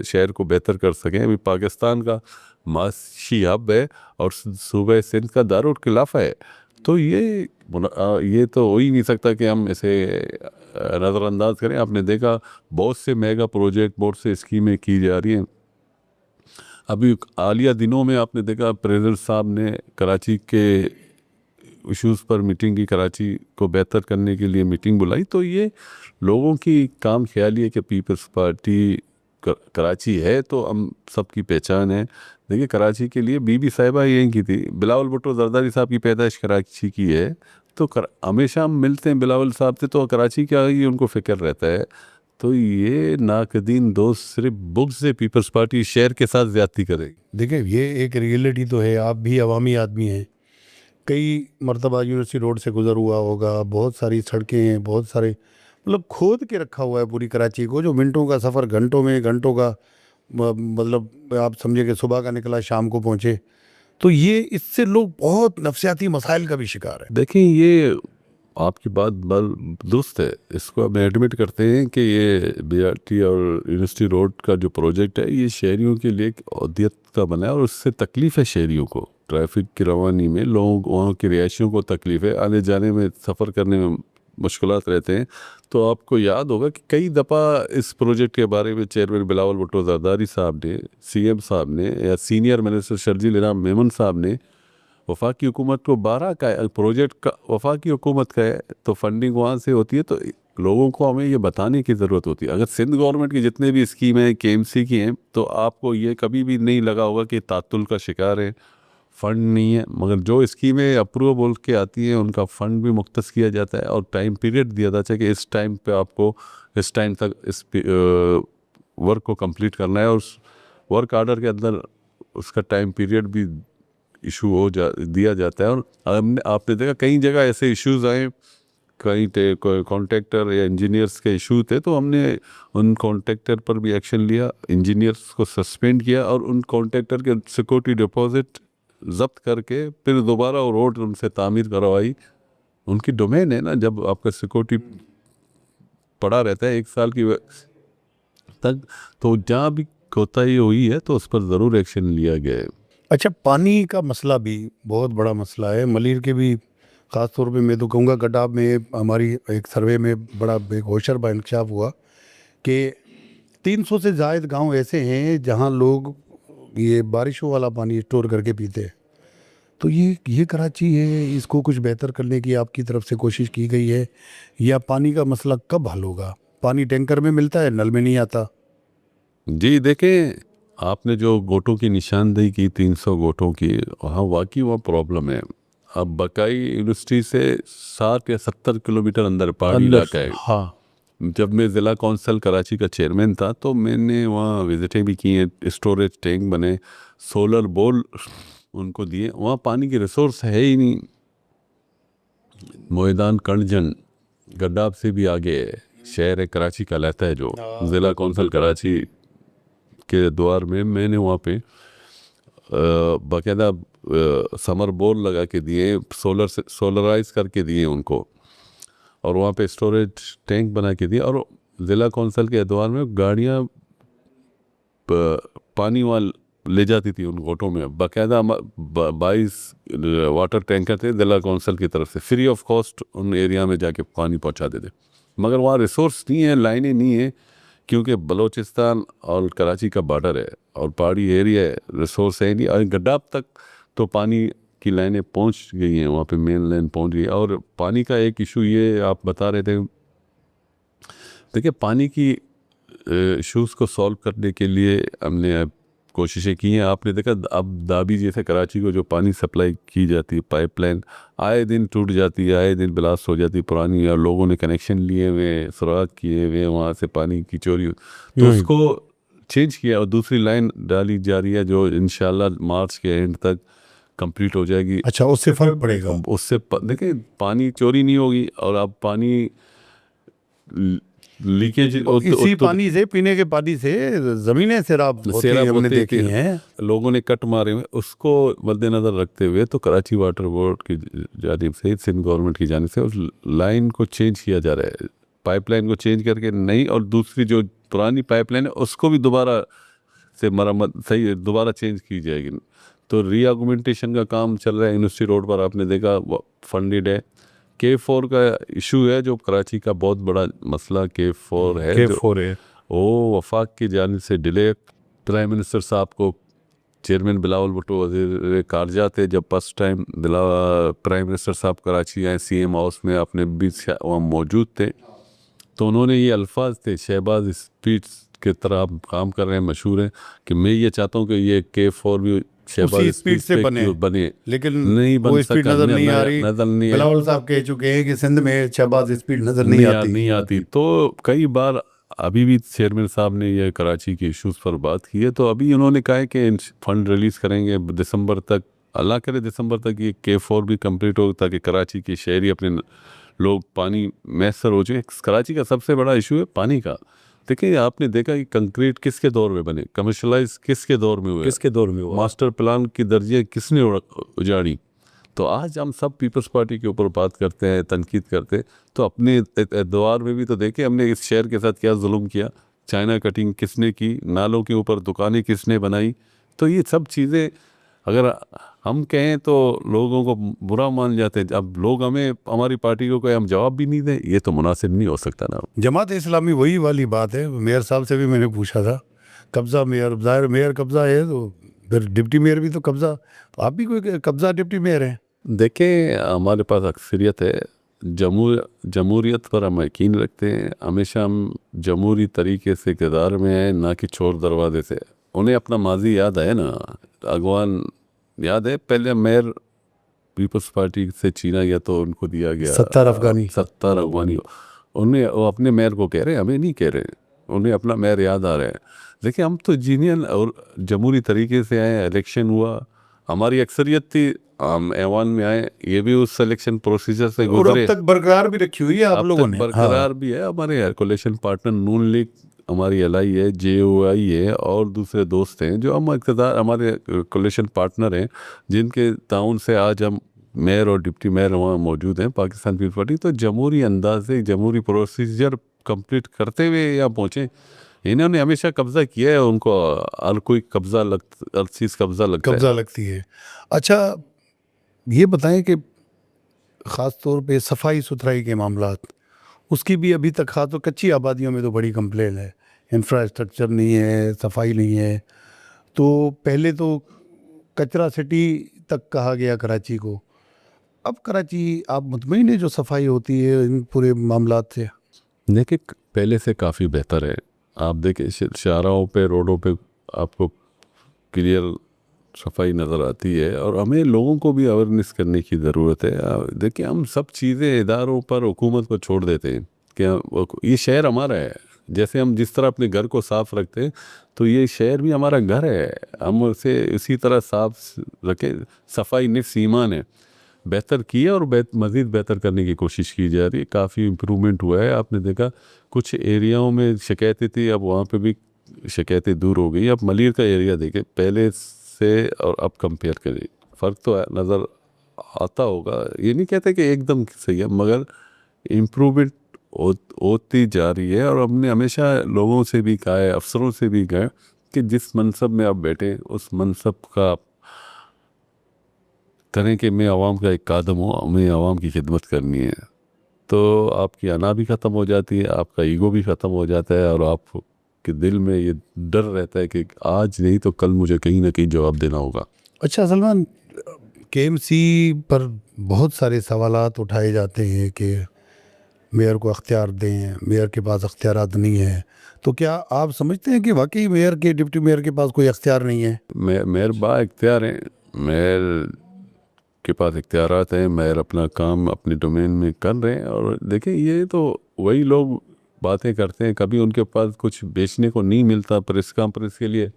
شہر کو بہتر کر سکیں. ابھی پاکستان کا معاشی ہب ہے اور صوبہ سندھ کا دارالخلافہ ہے, تو یہ تو ہو ہی نہیں سکتا کہ ہم اسے نظر انداز کریں. آپ نے دیکھا بہت سے میگا پروجیکٹ, بہت سے اسکیمیں کی جا رہی ہیں. ابھی حالیہ دنوں میں آپ نے دیکھا پریزیڈنٹ صاحب نے کراچی کے ایشوز پر میٹنگ کی, کراچی کو بہتر کرنے کے لیے میٹنگ بلائی. تو یہ لوگوں کی کام خیالی ہے کہ پیپلز پارٹی کراچی ہے تو ہم سب کی پہچان ہے. دیکھیے کراچی کے لیے بی بی صاحبہ یہیں کی تھی, بلاول بھٹو زرداری صاحب کی پیدائش کراچی کی ہے, تو ہمیشہ ہم ملتے ہیں بلاول صاحب سے, تو کراچی کا ہی ان کو فکر رہتا ہے. تو یہ ناقدین دوست صرف بغض سے پیپلز پارٹی شہر کے ساتھ زیادتی کرے گی. دیکھیں یہ ایک ریئلٹی تو ہے, آپ بھی عوامی آدمی ہیں, کئی مرتبہ یونیورسٹی روڈ سے گزر ہوا ہوگا, بہت ساری سڑکیں ہیں, بہت سارے مطلب کھود کے رکھا ہوا ہے پوری کراچی کو, جو منٹوں کا سفر گھنٹوں کا مطلب آپ سمجھے کہ صبح کا نکلا شام کو پہنچے. تو یہ اس سے لوگ بہت نفسیاتی مسائل کا بھی شکار ہے. دیکھیں یہ آپ کی بات درست ہے, اس کو ہم ایڈمٹ کرتے ہیں کہ یہ بی آر ٹی اور یونیورسٹی روڈ کا جو پروجیکٹ ہے یہ شہریوں کے لیے ایک عہدیت کا بنا ہے, اور اس سے تکلیف ہے شہریوں کو. ٹریفک کی روانی میں لوگوں وہاں کے رہائشیوں کو تکلیف ہے, آنے جانے میں سفر کرنے میں مشکلات رہتے ہیں. تو آپ کو یاد ہوگا کہ کئی دفعہ اس پروجیکٹ کے بارے میں چیئرمین بلاول بھٹو زرداری صاحب نے, سی ایم صاحب نے, یا سینئر منسٹر شرجیل انعام میمن صاحب نے وفاقی حکومت کو کا پروجیکٹ کا وفاقی حکومت کا ہے تو فنڈنگ وہاں سے ہوتی ہے, تو لوگوں کو ہمیں یہ بتانے کی ضرورت ہوتی ہے. اگر سندھ گورنمنٹ کی جتنے بھی اسکیم ہیں کے ایم سی کی ہیں, تو آپ کو یہ کبھی بھی نہیں لگا ہوگا کہ تعطل کا شکار ہے, فنڈ نہیں ہے، مگر جو اسکیمیں اپروول کے آتی ہیں ان کا فنڈ بھی مختص کیا جاتا ہے اور ٹائم پیریڈ دیا جاتا ہے کہ اس ٹائم پہ آپ کو اس ٹائم تک اس ورک کو کمپلیٹ کرنا ہے، اور اس ورک آرڈر کے اندر اس کا ٹائم پیریڈ بھی ایشو دیا جاتا ہے. اور آپ نے دیکھا کئی جگہ ایسے ایشوز آئے، کئی کانٹریکٹر یا انجینئرس کے ایشو تھے، تو ہم نے ان کانٹریکٹر پر بھی ایکشن لیا، انجینئرس کو سسپینڈ کیا اور ان کانٹریکٹر کے سیکورٹی ڈپازٹ ضبط کر کے پھر دوبارہ وہ روڈ ان سے تعمیر کروائی. ان کی ڈومین ہے نا، جب آپ کا سیکورٹی پڑا رہتا ہے 1 سال کی تک، تو جہاں بھی کوتاہی ہوئی ہے تو اس پر ضرور ایکشن لیا گیا ہے. اچھا، پانی کا مسئلہ بھی بہت بڑا مسئلہ ہے. ملیر کے بھی خاص طور پہ میں تو کہوں گا گڈاب میں ہماری ایک سروے میں بڑا ایک ہوشر با انکشاف ہوا کہ 300 سے زائد گاؤں ایسے ہیں جہاں لوگ یہ بارشوں والا پانی اسٹور کر کے پیتے ہیں. تو یہ کراچی ہے، اس کو کچھ بہتر کرنے کی آپ کی طرف سے کوشش کی گئی ہے، یا پانی کا مسئلہ کب حل ہوگا؟ پانی ٹینکر میں ملتا ہے، نل میں نہیں آتا. جی دیکھیں، آپ نے جو گوٹوں کی نشاندہی کی 300 گوٹوں کی، وہاں واقعی وہاں پرابلم ہے. اب بکائی یونیورسٹی سے 60 یا 70 کلومیٹر اندر پہاڑی علاقہ ہے. ہاں، جب میں ضلع کونسل کراچی کا چیئرمین تھا تو میں نے وہاں وزٹیں بھی کی ہیں، اسٹوریج ٹینک بنے، سولر بول ان کو دیے. وہاں پانی کی ریسورس ہے ہی نہیں. مویدان کنڈجن گڈاب سے بھی آگے ہے، شہر کراچی کہلاتا ہے، جو ضلع کونسل کراچی کے دوار میں نے وہاں پہ باقاعدہ سمر بول لگا کے دیے، سولرائز کر کے دیے ان کو، اور وہاں پہ اسٹوریج ٹینک بنا کے دیے. اور ضلع کونسل کے ادوار میں گاڑیاں پانی وہاں لے جاتی تھی ان گوٹوں میں. باقاعدہ 22 واٹر ٹینکر تھے ضلع کونسل کی طرف سے، free of cost in area میں جا کے پانی پہنچا دیتے. مگر وہاں ریسورس نہیں ہے، لائنیں نہیں ہیں، کیونکہ بلوچستان اور کراچی کا بارڈر ہے اور پہاڑی ایریا ہے، ریسورس ہے نہیں. اور گڈاب تک تو پانی کی لائنیں پہنچ گئی ہیں، وہاں پہ مین لائن پہنچ گئی. اور پانی کا ایک ایشو یہ آپ بتا رہے تھے، دیکھیں پانی کی ایشوز کو سالو کرنے کے لیے ہم نے کوششیں کی ہیں. آپ نے دیکھا اب دابی جیسے کراچی کو جو پانی سپلائی کی جاتی ہے، پائپ لائن آئے دن ٹوٹ جاتی ہے، آئے دن بلاسٹ ہو جاتی ہے پرانی، اور لوگوں نے کنیکشن لیے ہوئے، سراغ کیے ہوئے، وہاں سے پانی کی چوری تو اس کو چینج کیا اور دوسری لائن ڈالی جا رہی ہے جو انشاءاللہ مارچ کے اینڈ تک کمپلیٹ ہو جائے گی. اچھا، اس سے فرق پڑے گا. اس سے دیکھیں پانی چوری نہیں ہوگی، اور اب پانی لیکیج اسی پانی سے، پینے کے پانی سے زمینیں سیراب ہوتی ہیں، ہم نے دیکھی ہیں، لوگوں نے کٹ مارے ہوئے. اس کو مد نظر رکھتے ہوئے تو کراچی واٹر بورڈ کی جانب سے، سندھ گورنمنٹ کی جانب سے اس لائن کو چینج کیا جا رہا ہے، پائپ لائن کو چینج کر کے نئی، اور دوسری جو پرانی پائپ لائن ہے اس کو بھی دوبارہ سے مرمت صحیح دوبارہ چینج کی جائے گی. تو ری آگومنٹیشن کا کام چل رہا ہے یونیورسٹی روڈ پر، آپ نے دیکھا فنڈیڈ ہے. K4 کا ایشو ہے جو کراچی کا بہت بڑا مسئلہ K4 ہے، وہ وفاق کی جانب سے ڈیلے. پرائم منسٹر صاحب کو چیئرمین بلاول بھٹو وزیر خارجہ تھے، جب فرسٹ ٹائم پرائم منسٹر صاحب کراچی آئے سی ایم ہاؤس میں، اپنے بیچ وہاں موجود تھے، تو انہوں نے یہ الفاظ تھے، شہباز اسپیڈ کی طرح آپ کام کر رہے ہیں، مشہور ہیں، کہ میں یہ چاہتا ہوں کہ یہ K4 بھی شہباز اسپیڈ سے بنے، لیکن نہیں وہ بن اسپیڈ سکا، نظر نہیں آ رہی. نظر نہیں بلاول صاحب کہہ چکے ہیں کہ سندھ میں شہباز اسپیڈ نظر نہیں آتی. تو کئی بار ابھی بھی چیئرمین صاحب نے یہ کراچی کے ایشوز پر بات کی ہے. تو ابھی انہوں نے کہا ہے کہ فنڈ ریلیز کریں گے دسمبر تک، اللہ کرے دسمبر تک یہ K4 بھی کمپلیٹ ہو، تاکہ کراچی کے شہری اپنے لوگ پانی میسر ہو جائے. کراچی کا سب سے بڑا ایشو ہے پانی کا. دیکھیں آپ نے دیکھا کہ کنکریٹ کس کے دور میں بنے، کمرشلائز کس کے دور میں ہوئے، ماسٹر پلان کی درجے کس نے اجاڑی. تو آج ہم سب پیپلز پارٹی کے اوپر بات کرتے ہیں، تنقید کرتے ہیں، تو اپنے ادوار میں بھی تو دیکھیں ہم نے اس شہر کے ساتھ کیا ظلم کیا، چائنا کٹنگ کس نے کی، نالوں کے اوپر دکانیں کس نے بنائی. تو یہ سب چیزیں اگر ہم کہیں تو لوگوں کو برا مان جاتے ہیں. اب لوگ ہمیں، ہماری پارٹی کو کوئی ہم جواب بھی نہیں دیں، یہ تو مناسب نہیں ہو سکتا نا. جماعت اسلامی وہی والی بات ہے. میئر صاحب سے بھی میں نے پوچھا تھا، قبضہ میئر، ظاہر میئر قبضہ ہے تو پھر ڈپٹی میئر بھی تو قبضہ، تو آپ بھی کوئی قبضہ ڈپٹی میئر ہیں. دیکھیں ہمارے پاس اکثریت ہے، جمہوریت پر ہم یقین رکھتے ہیں، ہمیشہ ہم جمہوری طریقے سے اقتدار میں ہیں، نہ کہ چور دروازے سے. انہیں اپنا ماضی یاد ہے نا، اغوان یاد ہے پہلے میئر پیپلز پارٹی سے چینا گیا تو ان کو دیا گیا ستار افغانی. 70 افغانی. انہیں وہ اپنے میئر کو کہہ رہے ہیں, ہمیں نہیں کہہ رہے, انہیں اپنا میئر یاد آ رہا ہے. دیکھیں ہم تو جینین اور جمہوری طریقے سے آئے, الیکشن ہوا, ہماری اکثریت تھی, ہم ایوان میں آئے, یہ بھی اس الیکشن پروسیجر سے اور گزرے, اب تک برقرار بھی رکھی ہوئی ہے آپ اب لوگوں تک نے. برقرار بھی ہے. ہمارے کولیشن پارٹنر نون لیگ ہماری الائی ہے, جے او آئی ہے, اور دوسرے دوست ہیں جو ہم اقتدار ہمارے کولیشن پارٹنر ہیں, جن کے تعاون سے آج ہم میئر اور ڈپٹی میئر وہاں موجود ہیں پاکستان پیپلز پارٹی. تو جمہوری انداز سے جمہوری پروسیجر کمپلیٹ کرتے ہوئے یہاں پہنچے. انہوں نے ہمیشہ قبضہ کیا ہے, ان کو ہر کوئی قبضہ ہر چیز قبضہ لگتا ہے, قبضہ لگتی ہے. اچھا یہ بتائیں کہ خاص طور پہ صفائی ستھرائی کے معاملات, اس کی بھی ابھی تک خاص طور کچی آبادیوں میں تو بڑی کمپلین ہے, انفراسٹرکچر نہیں ہے, صفائی نہیں ہے. تو پہلے تو کچرا سٹی تک کہا گیا کراچی کو, اب کراچی آپ مطمئن ہے جو صفائی ہوتی ہے ان پورے معاملات سے؟ دیکھیں پہلے سے کافی بہتر ہے. آپ دیکھیں شاہراہوں پہ, روڈوں پہ آپ کو کلیئر صفائی نظر آتی ہے, اور ہمیں لوگوں کو بھی اویئرنیس کرنے کی ضرورت ہے. دیکھیں ہم سب چیزیں اداروں پر, حکومت پر چھوڑ دیتے ہیں کہ یہ شہر ہمارا ہے. جیسے ہم جس طرح اپنے گھر کو صاف رکھتے ہیں تو یہ شہر بھی ہمارا گھر ہے, ہم اسے اسی طرح صاف رکھیں. صفائی نصف ایمان ہے. بہتر کیا اور مزید بہتر کرنے کی کوشش کی جا رہی ہے. کافی امپرومنٹ ہوا ہے. آپ نے دیکھا کچھ ایریاؤں میں شکایتیں تھی, اب وہاں پہ بھی شکایتیں دور ہو گئی. اب ملیر کا ایریا دیکھیں پہلے سے اور اب کمپیئر کریں, فرق تو نظر آتا ہوگا. یہ نہیں کہتے کہ ایک دم صحیح ہے, مگر امپرومنٹ ہوتی جا رہی ہے. اور ہم نے ہمیشہ لوگوں سے بھی کہا ہے, افسروں سے بھی کہا ہے کہ جس منصب میں آپ بیٹھیں اس منصب کا کریں کہ میں عوام کا ایک قادم ہوں, ہمیں عوام کی خدمت کرنی ہے. تو آپ کی انا بھی ختم ہو جاتی ہے, آپ کا ایگو بھی ختم ہو جاتا ہے, اور آپ کے دل میں یہ ڈر رہتا ہے کہ آج نہیں تو کل مجھے کہیں نہ کہیں جواب دینا ہوگا. اچھا سلمان, کے ایم سی پر بہت سارے سوالات اٹھائے جاتے ہیں کہ میئر کو اختیار دیں, میئر کے پاس اختیارات نہیں ہیں. تو کیا آپ سمجھتے ہیں کہ واقعی میئر کے, ڈپٹی میئر کے پاس کوئی اختیار نہیں ہے؟ میئر با اختیار ہیں, میئر کے پاس اختیارات ہیں. میئر اپنا کام اپنے ڈومین میں کر رہے ہیں. اور دیکھیں یہ تو وہی لوگ باتیں کرتے ہیں, کبھی ان کے پاس کچھ بیچنے کو نہیں ملتا پریس کانفرنس کے لیے,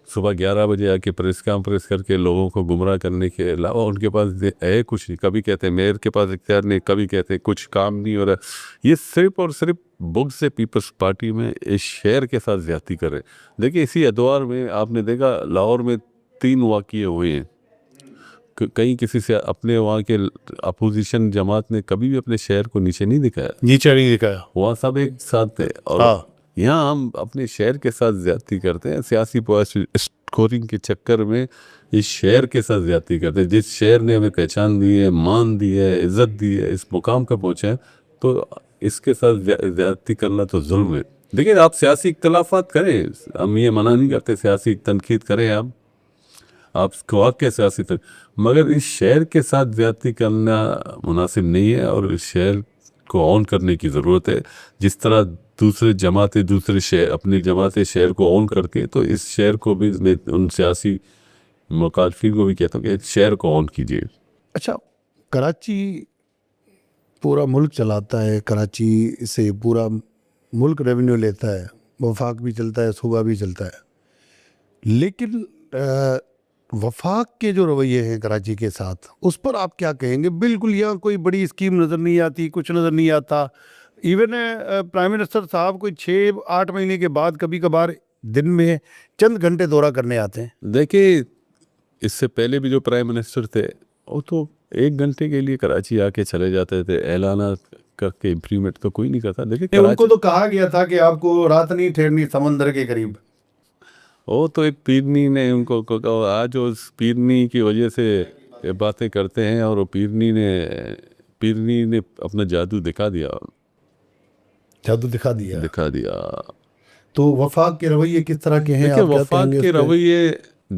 صبح 11 بجے آ کے پریس کانفرنس کر کے لوگوں کو گمراہ کرنے کے علاوہ ان کے پاس ہے کچھ نہیں. کبھی کہتے ہیں میئر کے پاس اختیار نہیں, کبھی کہتے ہیں کچھ کام نہیں ہو رہا. یہ صرف اور صرف بغض سے پیپلز پارٹی میں اس شہر کے ساتھ زیادتی کر رہے ہیں. دیکھیں اسی ادوار میں آپ نے دیکھا لاہور میں 3 واقعے ہوئے ہیں. کہیں کسی سے اپنے وہاں کے اپوزیشن جماعت نے کبھی بھی اپنے شہر کو نیچے نہیں دکھایا, نیچے نہیں دکھایا, وہاں سب ایک ساتھ تھے. اور یہاں ہم اپنے شہر کے ساتھ زیادتی کرتے ہیں, سیاسی اسکورنگ کے چکر میں اس شہر کے ساتھ زیادتی کرتے ہیں. جس شہر نے ہمیں پہچان دی ہے, مان دی ہے, عزت دی ہے, اس مقام پر پہنچے ہیں, تو اس کے ساتھ زیادتی کرنا تو ظلم ہے. دیکھیں آپ سیاسی اختلافات کریں, ہم یہ منع نہیں کرتے, سیاسی تنقید کریں آپ کو واقع سیاسی تک, مگر اس شہر کے ساتھ زیادتی کرنا مناسب نہیں ہے. اور اس شہر کو آن کرنے کی ضرورت ہے. جس طرح دوسرے جماعتیں دوسرے شہر اپنی جماعتیں شہر کو آن کرتی ہیں, تو اس شہر کو بھی میں ان سیاسی مخالفین کو بھی کہتا ہوں کہ شہر کو آن کیجیے. اچھا کراچی پورا ملک چلاتا ہے, کراچی سے پورا ملک ریونیو لیتا ہے, وفاق بھی چلتا ہے, صوبہ بھی چلتا ہے, لیکن وفاق کے جو رویے ہیں کراچی کے ساتھ, اس پر آپ کیا کہیں گے؟ بالکل یہاں کوئی بڑی اسکیم نظر نہیں آتی, کچھ نظر نہیں آتا. ایون پرائم منسٹر صاحب کوئی 6-8 مہینے کے بعد کبھی کبھار دن میں چند گھنٹے دورہ کرنے آتے ہیں. دیکھیں اس سے پہلے بھی جو پرائم منسٹر تھے وہ تو 1 گھنٹے کے لیے کراچی آ کے چلے جاتے تھے, اعلانات کر کے امپلیمنٹ تو کوئی نہیں کرتا. دیکھیں ان کو تو کہا گیا تھا کہ آپ کو رات نہیں ٹھہرنی سمندر کے قریب. وہ تو ایک پیرنی نے ان کو آج اس پیرنی کی وجہ سے باتیں کرتے ہیں, اور وہ پیرنی نے اپنا جادو دکھا دیا. تو وفاق کے رویے کس طرح کے ہیں؟ دیکھیں وفاق کے رویے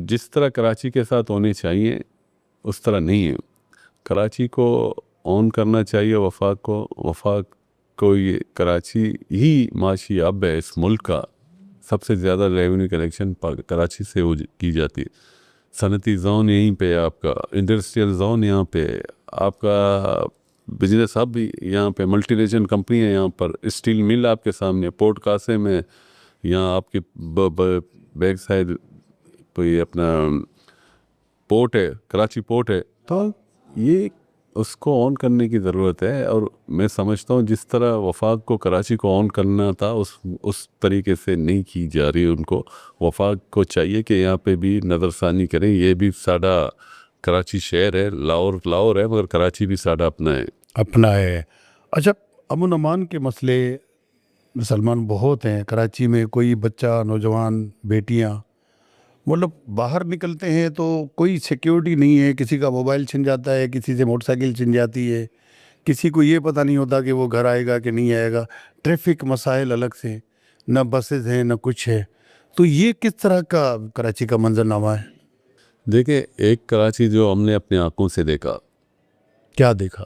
جس طرح کراچی کے ساتھ ہونے چاہیے اس طرح نہیں ہے. کراچی کو آن کرنا چاہیے وفاق کو یہ کراچی ہی معاشی اب ہے اس ملک کا. سب سے زیادہ ریونیو کلیکشن کراچی سے کی جاتی ہے. صنعتی زون یہیں پہ ہے آپ کا, انڈسٹریل زون یہاں پہ, آپ کا بزنس ہب بھی یہاں پہ, ملٹی نیشنل کمپنی ہے یہاں پر, اسٹیل مل آپ کے سامنے, پورٹ قاسم ہے یہاں آپ کی بیک سائڈ کوئی اپنا پورٹ ہے, کراچی پورٹ ہے. تو یہ اس کو آن کرنے کی ضرورت ہے, اور میں سمجھتا ہوں جس طرح وفاق کو کراچی کو آن کرنا تھا اس طریقے سے نہیں کی جا رہی ان کو. وفاق کو چاہیے کہ یہاں پہ بھی نظر ثانی کریں, یہ بھی ساڈا کراچی شہر ہے, لاہور ہے مگر کراچی بھی ساڈا اپنا ہے. اپنا ہے. اچھا, امن امان کے مسئلے سلمان بہت ہیں کراچی میں. کوئی بچہ, نوجوان, بیٹیاں مطلب باہر نکلتے ہیں تو کوئی سیکیورٹی نہیں ہے, کسی کا موبائل چھن جاتا ہے, کسی سے موٹر سائیکل چھن جاتی ہے, کسی کو یہ پتہ نہیں ہوتا کہ وہ گھر آئے گا کہ نہیں آئے گا. ٹریفک مسائل الگ سے, نہ بسز ہیں نہ کچھ ہے. تو یہ کس طرح کا کراچی کا منظرنامہ ہے؟ دیکھیں, ایک کراچی جو ہم نے اپنے آنکھوں سے دیکھا, کیا دیکھا؟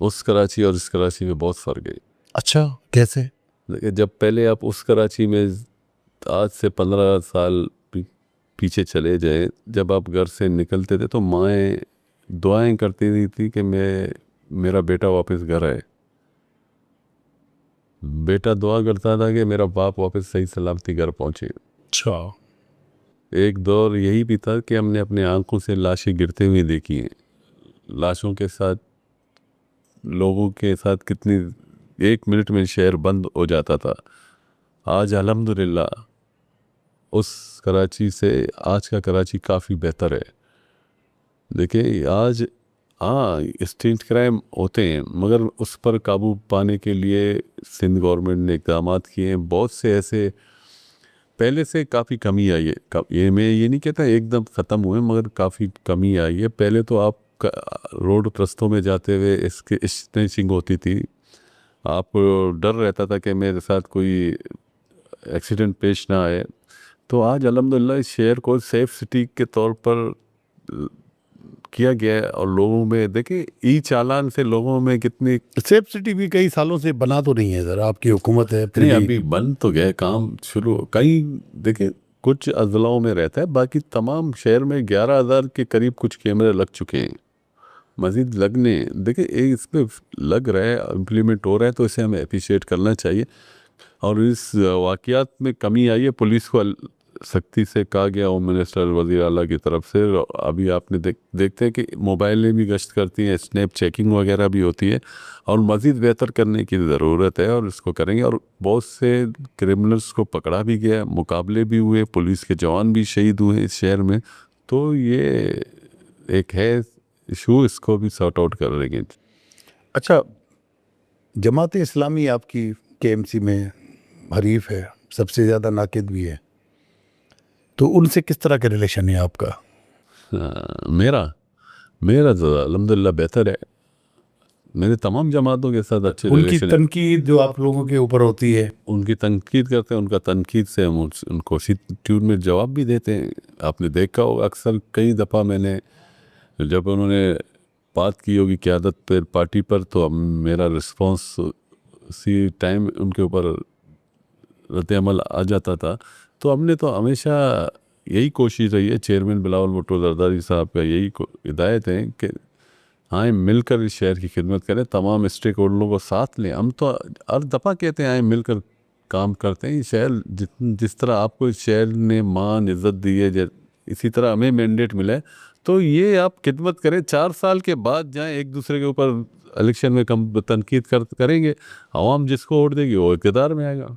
اس کراچی اور اس کراچی میں بہت فرق ہے. اچھا, کیسے؟ دیکھیں, جب پہلے آپ اس کراچی میں آج سے 15 سال پیچھے چلے جائیں, جب آپ گھر سے نکلتے تھے تو مائیں دعائیں کرتی تھی کہ میرا بیٹا واپس گھر آئے. بیٹا دعا کرتا تھا کہ میرا باپ واپس صحیح سلامتی گھر پہنچے. اچھا. ایک دور یہی بھی تھا کہ ہم نے اپنے آنکھوں سے لاشیں گرتے ہوئے دیکھی ہیں. لاشوں کے ساتھ, لوگوں کے ساتھ کتنی 1 منٹ میں شہر بند ہو جاتا تھا. آج الحمدللہ اس کراچی سے آج کا کراچی کافی بہتر ہے. دیکھیں, آج ہاں اسٹریٹ کرائم ہوتے ہیں مگر اس پر قابو پانے کے لیے سندھ گورنمنٹ نے اقدامات کیے ہیں. بہت سے ایسے پہلے سے کافی کمی آئی ہے. یہ میں یہ نہیں کہتا ایک دم ختم ہوئے, مگر کافی کمی آئی ہے. پہلے تو آپ روڈ رستوں میں جاتے ہوئے اس کے اسنیچنگ ہوتی تھی, آپ کو ڈر رہتا تھا کہ میرے ساتھ کوئی ایکسیڈنٹ پیش نہ آئے. تو آج الحمدللہ اس شہر کو سیف سٹی کے طور پر کیا گیا ہے. اور لوگوں میں دیکھیں, ای چالان سے لوگوں میں کتنی, سیف سٹی بھی کئی سالوں سے بنا تو نہیں ہے سر, آپ کی حکومت ہے پھر نہیں بھی. ابھی بند تو گیا کام شروع. کہیں دیکھیں کچھ اضلاعوں میں رہتا ہے, باقی تمام شہر میں 11,000 کے قریب کچھ کیمرے لگ چکے ہیں, مزید لگنے. دیکھیں اس پہ لگ رہا ہے, امپلیمنٹ ہو رہا ہے, تو اسے ہمیں اپریشیٹ کرنا چاہیے. اور اس واقعات میں کمی آئی ہے. پولیس کو سختی سے کہا گیا ہوم منسٹر, وزیر اعلیٰ کی طرف سے. ابھی آپ نے دیکھتے ہیں کہ موبائلیں بھی گشت کرتی ہیں, اسنیپ چیکنگ وغیرہ بھی ہوتی ہے, اور مزید بہتر کرنے کی ضرورت ہے, اور اس کو کریں گے. اور بہت سے کرمنلز کو پکڑا بھی گیا, مقابلے بھی ہوئے, پولیس کے جوان بھی شہید ہوئے اس شہر میں. تو یہ ایک ہے ایشو, اس کو بھی سارٹ آؤٹ کر رہیں گے. اچھا, جماعت اسلامی آپ کی کے ایم سی میں حریف ہے, سب سے زیادہ ناقد بھی ہے, تو ان سے کس طرح کا ریلیشن ہے آپ کا؟ میرا تو الحمدللہ بہتر ہے. میرے تمام جماعتوں کے ساتھ اچھے ان کی ریلیشن ہے. تنقید جو آپ لوگوں کے اوپر ہوتی ہے, ان کی تنقید کرتے ہیں, ان کا تنقید سے ہم ان کو اسی ٹیون میں جواب بھی دیتے ہیں. آپ نے دیکھا ہوگا اکثر کئی دفعہ میں نے جب انہوں نے بات کی ہوگی قیادت پر, پارٹی پر, تو میرا رسپانس اسی ٹائم ان کے اوپر رد عمل آ جاتا تھا. تو ہم نے تو ہمیشہ یہی کوشش رہی ہے, چیئرمین بلاول بھٹو زرداری صاحب کا یہی ہدایت ہے کہ آئیں مل کر اس شہر کی خدمت کریں, تمام اسٹیک ہولڈروں کو ساتھ لیں. ہم تو ہر دفعہ کہتے ہیں آئیں مل کر کام کرتے ہیں. یہ شہر جس طرح آپ کو اس شہر نے مان عزت دی ہے, اسی طرح ہمیں مینڈیٹ ملا ہے, تو یہ آپ خدمت کریں. 4 سال کے بعد جائیں ایک دوسرے کے اوپر الیکشن میں تنقید کریں گے, عوام جس کو ووٹ دے گی وہ اقتدار میں آئے گا.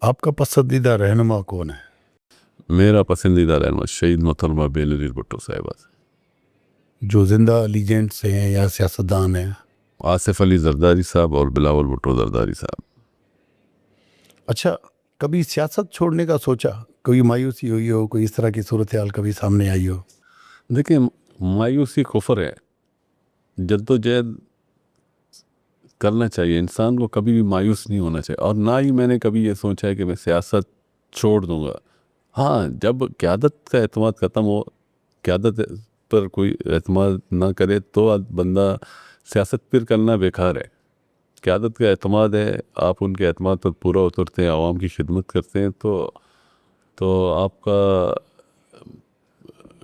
آپ کا پسندیدہ رہنما کون ہے؟ میرا پسندیدہ رہنما شہید محترمہ بے نظیر بھٹو صاحبہ, جو زندہ لیجنڈس ہیں یا سیاستدان ہیں؟ آصف علی زرداری صاحب اور بلاول بھٹو زرداری صاحب. اچھا, کبھی سیاست چھوڑنے کا سوچا؟ کوئی مایوسی ہوئی ہو, کوئی اس طرح کی صورتحال کبھی سامنے آئی ہو؟ دیکھیں, مایوسی کفر ہے. جدوجہد کرنا چاہیے, انسان کو کبھی بھی مایوس نہیں ہونا چاہیے. اور نہ ہی میں نے کبھی یہ سوچا ہے کہ میں سیاست چھوڑ دوں گا. ہاں, جب قیادت کا اعتماد ختم ہو, قیادت پر کوئی اعتماد نہ کرے, تو بندہ سیاست پھر کرنا بیکار ہے. قیادت کا اعتماد ہے, آپ ان کے اعتماد پر پورا اترتے ہیں, عوام کی خدمت کرتے ہیں, تو آپ کا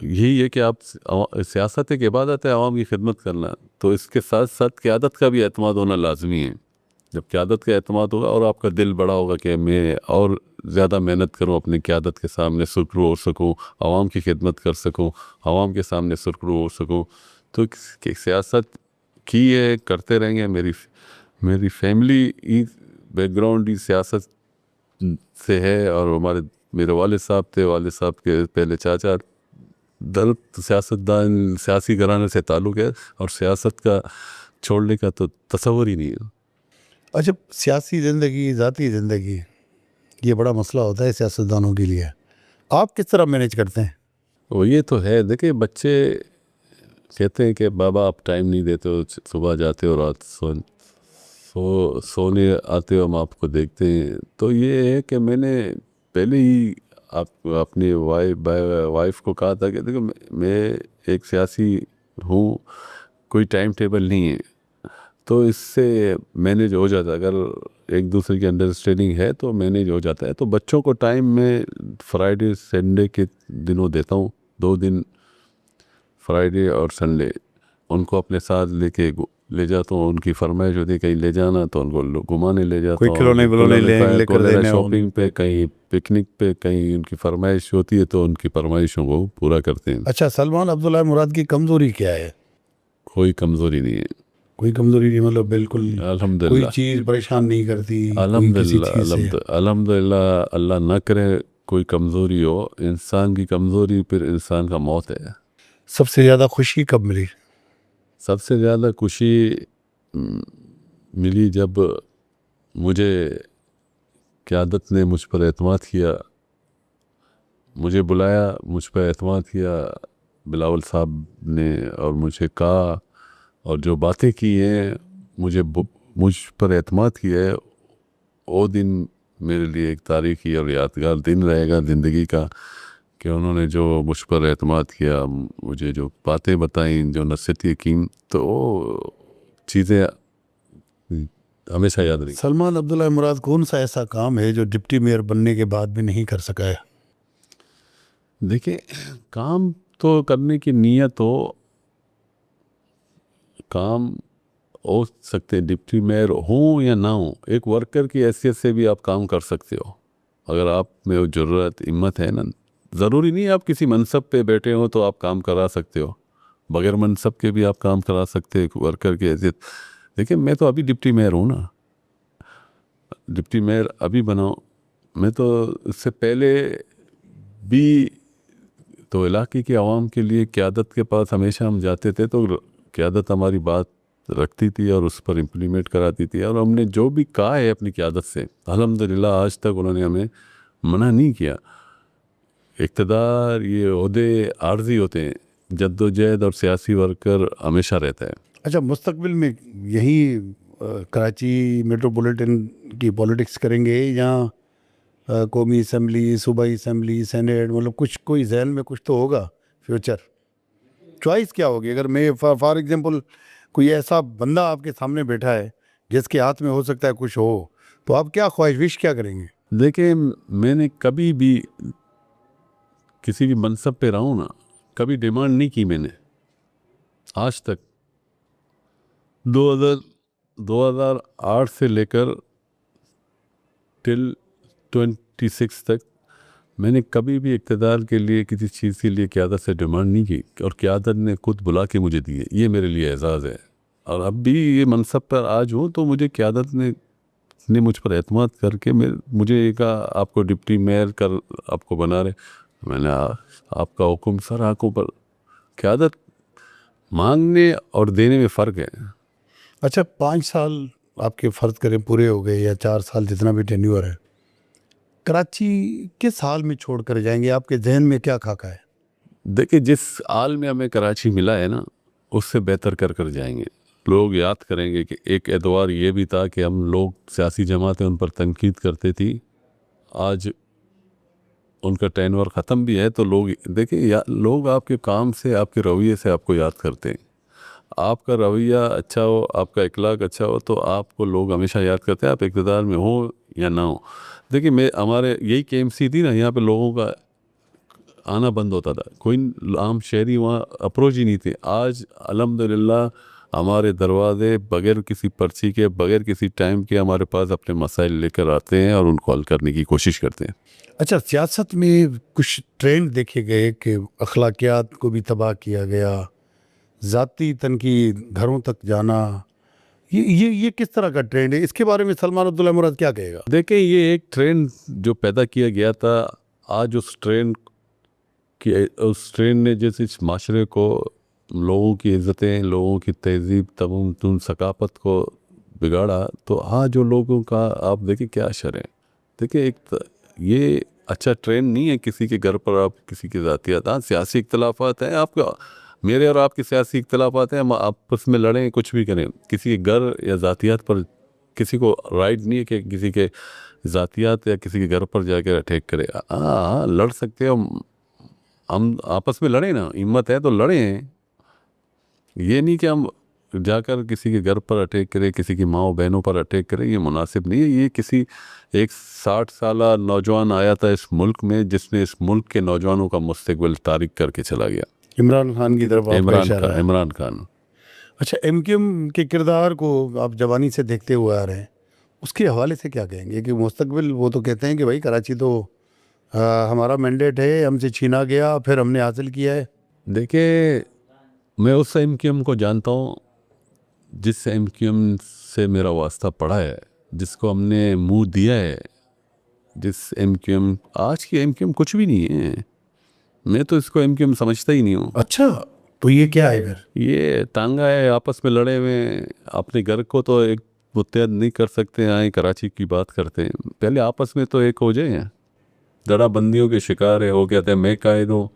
یہی ہے کہ آپ سیاست ایک عبادت ہے، عوام کی خدمت کرنا، تو اس کے ساتھ ساتھ قیادت کا بھی اعتماد ہونا لازمی ہے. جب قیادت کا اعتماد ہوگا اور آپ کا دل بڑا ہوگا کہ میں اور زیادہ محنت کروں، اپنی قیادت کے سامنے سرخرو ہو سکوں، عوام کی خدمت کر سکوں، عوام کے سامنے سرخرو ہو سکوں، تو سیاست کی ہے، کرتے رہیں گے. میری فیملی بیک گراؤنڈ ہی سیاست سے ہے، اور میرے والد صاحب تھے، والد صاحب کے پہلے چاچا سیاستدان، سیاسی گھرانے سے تعلق ہے، اور سیاست کا چھوڑنے کا تو تصور ہی نہیں ہے. اچھا، سیاسی زندگی، ذاتی زندگی، یہ بڑا مسئلہ ہوتا ہے سیاستدانوں کے لیے. آپ کس طرح مینیج کرتے ہیں؟ وہ یہ تو ہے، دیکھیں بچے کہتے ہیں کہ بابا آپ ٹائم نہیں دیتے ہو، صبح جاتے ہو، رات سونے آتے ہو، ہم آپ کو دیکھتے ہیں. تو یہ ہے کہ میں نے پہلے ہی اپنی وائف کو کہا تھا کہ دیکھو میں ایک سیاسی ہوں، کوئی ٹائم ٹیبل نہیں ہے، تو اس سے مینیج ہو جاتا ہے. اگر ایک دوسرے کی انڈرسٹینڈنگ ہے تو مینیج ہو جاتا ہے. تو بچوں کو ٹائم میں فرائیڈے سنڈے کے دنوں دیتا ہوں، 2 دن فرائیڈے اور سنڈے ان کو اپنے ساتھ لے جاتا ہوں. ان کی فرمائش ہوتی ہے کہیں لے جانا تو ان کو گھمانے لے جاتا کوئی ہوں، کھلونے لے کر دینے ہوں. شاپنگ پہ، کہیں پکنک پہ، کہیں ان کی فرمائش ہوتی ہے تو ان کی فرمائشوں کو پورا کرتے ہیں. اچھا، سلمان عبداللہ مراد کی کمزوری کیا ہے؟ کوئی کمزوری نہیں ہے، کوئی کمزوری نہیں، مطلب بالکل کوئی الحمدللہ، چیز پریشان نہیں کرتی کوئی کسی چیز سے؟ الحمدللہ، اللہ نہ کرے کوئی کمزوری ہو. انسان کی کمزوری پھر انسان کا موت ہے. سب سے زیادہ خوشی کب ملی؟ سب سے زیادہ خوشی ملی جب مجھے قیادت نے مجھ پر اعتماد کیا، مجھے بلایا، مجھ پر اعتماد کیا بلاول صاحب نے، اور مجھے کہا، اور جو باتیں کی ہیں مجھ پر اعتماد کیا ہے، وہ دن میرے لیے ایک تاریخی اور یادگار دن رہے گا زندگی کا، کہ انہوں نے جو مجھ پر اعتماد کیا، مجھے جو باتیں بتائیں، جو نصیحتیں کیں، تو وہ چیزیں ہمیشہ یاد رہیں. سلمان عبداللہ مراد کون سا ایسا کام ہے جو ڈپٹی میئر بننے کے بعد بھی نہیں کر سکا ہے؟ دیکھیں، کام تو کرنے کی نیت ہو، کام ہو سکتے، ڈپٹی میئر ہوں یا نہ ہوں، ایک ورکر کی حیثیت سے بھی آپ کام کر سکتے ہو اگر آپ میں وہ ضرورت، ہمت ہے نا. ضروری نہیں آپ کسی منصب پہ بیٹھے ہو تو آپ کام کرا سکتے ہو، بغیر منصب کے بھی آپ کام کرا سکتے ایک ورکر کی حیثیت. دیکھیں میں تو ابھی ڈپٹی میئر ہوں نا، ڈپٹی میئر ابھی بناؤ، میں تو اس سے پہلے بھی تو علاقے کے عوام کے لیے قیادت کے پاس ہمیشہ ہم جاتے تھے، تو قیادت ہماری بات رکھتی تھی اور اس پر امپلیمنٹ کراتی تھی، اور ہم نے جو بھی کہا ہے اپنی قیادت سے الحمدللہ آج تک انہوں نے ہمیں منع نہیں کیا. اقتدار، یہ عہدے عارضی ہوتے ہیں، جدوجہد اور سیاسی ورکر ہمیشہ رہتا ہے. اچھا، مستقبل میں یہی کراچی میٹروپولیٹن کی پولیٹکس کریں گے یا قومی اسمبلی، صوبائی اسمبلی، سینیٹ، مطلب کچھ کوئی ذہن میں کچھ تو ہوگا فیوچر؟ چوائس کیا ہوگی؟ اگر میں فار ایگزامپل کوئی ایسا بندہ آپ کے سامنے بیٹھا ہے جس کے ہاتھ میں ہو سکتا ہے کچھ ہو، تو آپ کیا خواہش وش کیا کریں گے؟ دیکھیں میں نے کبھی بھی کسی بھی منصب پہ رہا ہوں نا، کبھی ڈیمانڈ نہیں کی میں نے آج تک. 2008 سے لے کر ٹل 26 تک میں نے کبھی بھی اقتدار کے لیے کسی چیز کے لیے قیادت سے ڈیمانڈ نہیں کی، اور قیادت نے خود بلا کے مجھے دی ہے. یہ میرے لیے اعزاز ہے، اور اب بھی یہ منصب پر آج ہوں تو مجھے قیادت نے مجھ پر اعتماد کر کے مجھے یہ کہا آپ کو ڈپٹی میئر کر آپ کو بنا رہے. میں نے آپ کا حکم سر آنکھوں پر. قیادت مانگنے اور دینے میں فرق ہے. اچھا، 5 سال آپ کے فرض کریں پورے ہو گئے، یا 4 سال جتنا بھی ٹینیور ہے، کراچی کس حال میں چھوڑ کر جائیں گے؟ آپ کے ذہن میں کیا خاکہ ہے؟ دیکھیں جس حال میں ہمیں کراچی ملا ہے نا، اس سے بہتر کر جائیں گے. لوگ یاد کریں گے کہ ایک اعتبار یہ بھی تھا کہ ہم لوگ سیاسی جماعتیں ان پر تنقید کرتے تھی، آج ان کا ٹینور ختم بھی ہے تو لوگ دیکھیں لوگ آپ کے کام سے، آپ کے رویے سے آپ کو یاد کرتے ہیں. آپ کا رویہ اچھا ہو، آپ کا اخلاق اچھا ہو تو آپ کو لوگ ہمیشہ یاد کرتے ہیں، آپ اقتدار میں ہو یا نہ ہو. دیکھیں ہمارے یہی KMC تھی نا، یہاں پہ لوگوں کا آنا بند ہوتا تھا, کوئی عام شہری وہاں اپروچ ہی نہیں تھے. آج الحمدللہ ہمارے دروازے بغیر کسی پرچی کے, بغیر کسی ٹائم کے ہمارے پاس اپنے مسائل لے کر آتے ہیں اور ان کو حل کرنے کی کوشش کرتے ہیں. اچھا, سیاست میں کچھ ٹرینڈ دیکھے گئے کہ اخلاقیات کو بھی تباہ کیا گیا, ذاتی تنقید, گھروں تک جانا, یہ کس طرح کا ٹرینڈ ہے؟ اس کے بارے میں سلمان عبداللہ مراد کیا کہے گا؟ دیکھیں, یہ ایک ٹرینڈ جو پیدا کیا گیا تھا, آج اس ٹرینڈ نے جیسے اس معاشرے کو, لوگوں کی عزتیں, لوگوں کی تہذیب, تمدن, ثقافت کو بگاڑا, تو آج جو لوگوں کا آپ دیکھیں کیا اثر ہے. دیکھیں, یہ اچھا ٹرینڈ نہیں ہے کسی کے گھر پر آپ کسی کی ذاتیات. ہاں, سیاسی اختلافات ہیں, آپ کا میرے اور آپ کے سیاسی اختلافات ہیں, ہم آپس میں لڑیں, کچھ بھی کریں, کسی کے گھر یا ذاتیات پر کسی کو رائٹ نہیں ہے کہ کسی کے ذاتیات یا کسی کے گھر پر جا کے اٹیک کرے. ہاں, لڑ سکتے ہیں, ہم آپس میں لڑیں نا, ہمت ہے تو لڑیں. یہ نہیں کہ ہم جا کر کسی کے گھر پر اٹیک کرے, کسی کی ماں و بہنوں پر اٹیک کرے, یہ مناسب نہیں ہے. یہ کسی ایک 60 سالہ نوجوان آیا تھا اس ملک میں جس نے اس ملک کے نوجوانوں کا مستقبل تاریک کر کے چلا گیا. عمران خان کی طرف آپ کا اشارہ ہے. عمران خان. اچھا, ایم کیو ایم کے کردار کو آپ جوانی سے دیکھتے ہوئے آ رہے ہیں, اس کے حوالے سے کیا کہیں گے کہ مستقبل, وہ تو کہتے ہیں کہ بھائی کراچی تو ہمارا مینڈیٹ ہے, ہم سے چھینا گیا, پھر ہم نے حاصل کیا ہے. دیکھیں, میں اس ایم کیو ایم کو جانتا ہوں جس ایم کیو ایم سے میرا واسطہ پڑا ہے, جس کو ہم نے منہ دیا ہے. جس ایم کیو ایم, آج کی ایم کیو ایم کچھ بھی نہیں ہے. میں تو اس کو ایم کیو ایم سمجھتا ہی نہیں ہوں. اچھا, تو یہ کیا ہے پھر؟ یہ تانگا ہے, آپس میں لڑے ہوئے. اپنے گھر کو تو ایک متحد نہیں کر سکتے, آئیں کراچی کی بات کرتے ہیں. پہلے آپس میں تو ایک ہو جائیں. دڑا بندیوں کے شکار ہے, وہ کہتے ہیں میں قائد ہوں,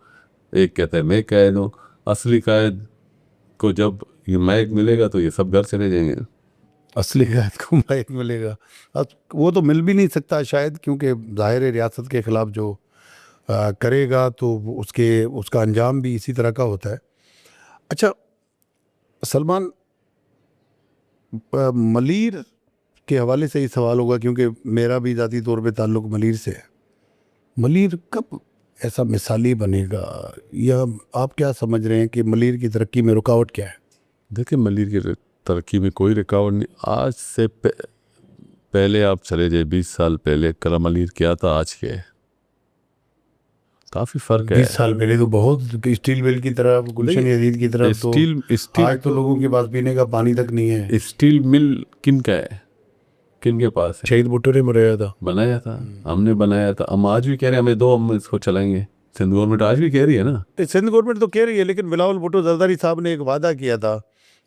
ایک کہتا ہے میں قائد ہوں. اصلی قائد کو جب یہ مائک ملے گا تو یہ سب گھر چلے جائیں گے. اصلی قائد کو مائک ملے گا, وہ تو مل بھی نہیں سکتا شاید, کیونکہ ظاہر ریاست کے خلاف جو کرے گا تو اس کا انجام بھی اسی طرح کا ہوتا ہے. اچھا سلمان, ملیر کے حوالے سے ہی سوال ہوگا, کیونکہ میرا بھی ذاتی طور پہ تعلق ملیر سے ہے. ملیر کب ایسا مثالی بنے گا, یا آپ کیا سمجھ رہے ہیں کہ ملیر کی ترقی میں رکاوٹ کیا ہے؟ دیکھیں, ملیر کی ترقی میں کوئی رکاوٹ نہیں. آج سے پہلے آپ چلے جائے 20 سال پہلے, کرم ملیر کیا تھا, آج کے کافی فرق ہے. 20 سال پہلے تو بہت اسٹیل ویل کی طرف, گلشن یزید کی طرف, تو آج تو لوگوں کے پاس پینے کا پانی تک نہیں ہے. اسٹیل مل کن کا ہے, کن کے پاس ہے؟ شہید بھٹو نے بنایا تھا, ہم نے بنایا تھا. ہم آج بھی کہہ رہے ہیں ہمیں دو, ہم اس کو چلائیں گے. سندھ گورنمنٹ آج بھی کہہ رہی ہے نا. سندھ گورنمنٹ تو کہہ رہی ہے, لیکن بلاول بھٹو زرداری صاحب نے ایک وعدہ کیا تھا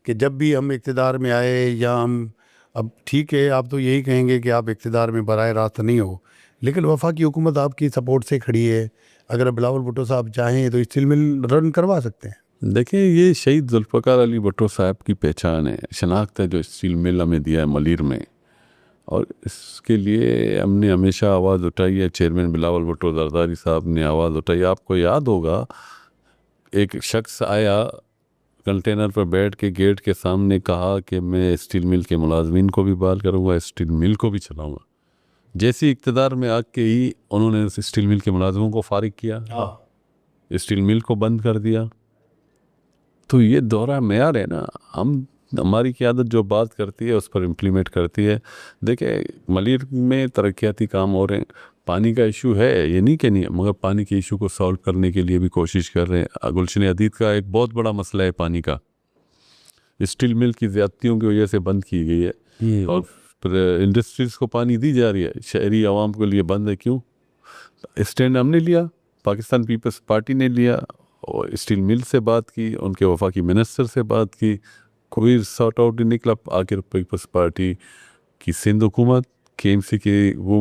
کہ جب بھی ہم اقتدار میں آئے, یا ہم, اب ٹھیک ہے آپ تو یہی کہیں گے کہ آپ اقتدار میں براہ راست نہیں ہو, لیکن وفاقی حکومت آپ کی سپورٹ سے کھڑی ہے, اگر بلاول بھٹو صاحب چاہیں تو اسٹیل مل رن کروا سکتے ہیں. دیکھیں, یہ شہید ذوالفقار علی بھٹو صاحب کی پہچان ہے, شناخت ہے, جو اسٹیل مل ہمیں دیا ہے ملیر میں, اور اس کے لیے ہم نے ہمیشہ آواز اٹھائی ہے. چیئرمین بلاول بھٹو زرداری صاحب نے آواز اٹھائی. آپ کو یاد ہوگا ایک شخص آیا کنٹینر پر بیٹھ کے گیٹ کے سامنے, کہا کہ میں اسٹیل مل کے ملازمین کو بھی بحال کروں گا, اسٹیل مل کو بھی چلاؤں گا. جیسی اقتدار میں آ کے ہی انہوں نے اسٹیل مل کے ملازموں کو فارغ کیا, اسٹیل مل کو بند کر دیا. تو یہ دورہ معیار ہے نا, ہماری قیادت جو بات کرتی ہے اس پر امپلیمنٹ کرتی ہے. دیکھیں, ملیر میں ترقیاتی کام ہو رہے ہیں. پانی کا ایشو ہے, یہ نہیں کہ نہیں, مگر پانی کے ایشو کو سالو کرنے کے لیے بھی کوشش کر رہے ہیں. گلشن عدید کا ایک بہت بڑا مسئلہ ہے پانی کا, اسٹیل مل کی زیادتیوں کی وجہ سے بند کی گئی ہے, اور انڈسٹریز کو پانی دی جا رہی ہے, شہری عوام کے لیے بند ہے. کیوں؟ اسٹینڈ ہم نے لیا, پاکستان پیپلز پارٹی نے لیا, اور اسٹیل مل سے بات کی, ان کے وفاقی منسٹر سے بات کی, کوئی سارٹ آؤٹ نہیں نکلا. آخر پیپلز پارٹی کی سندھ حکومت کے ایم سی کے وہ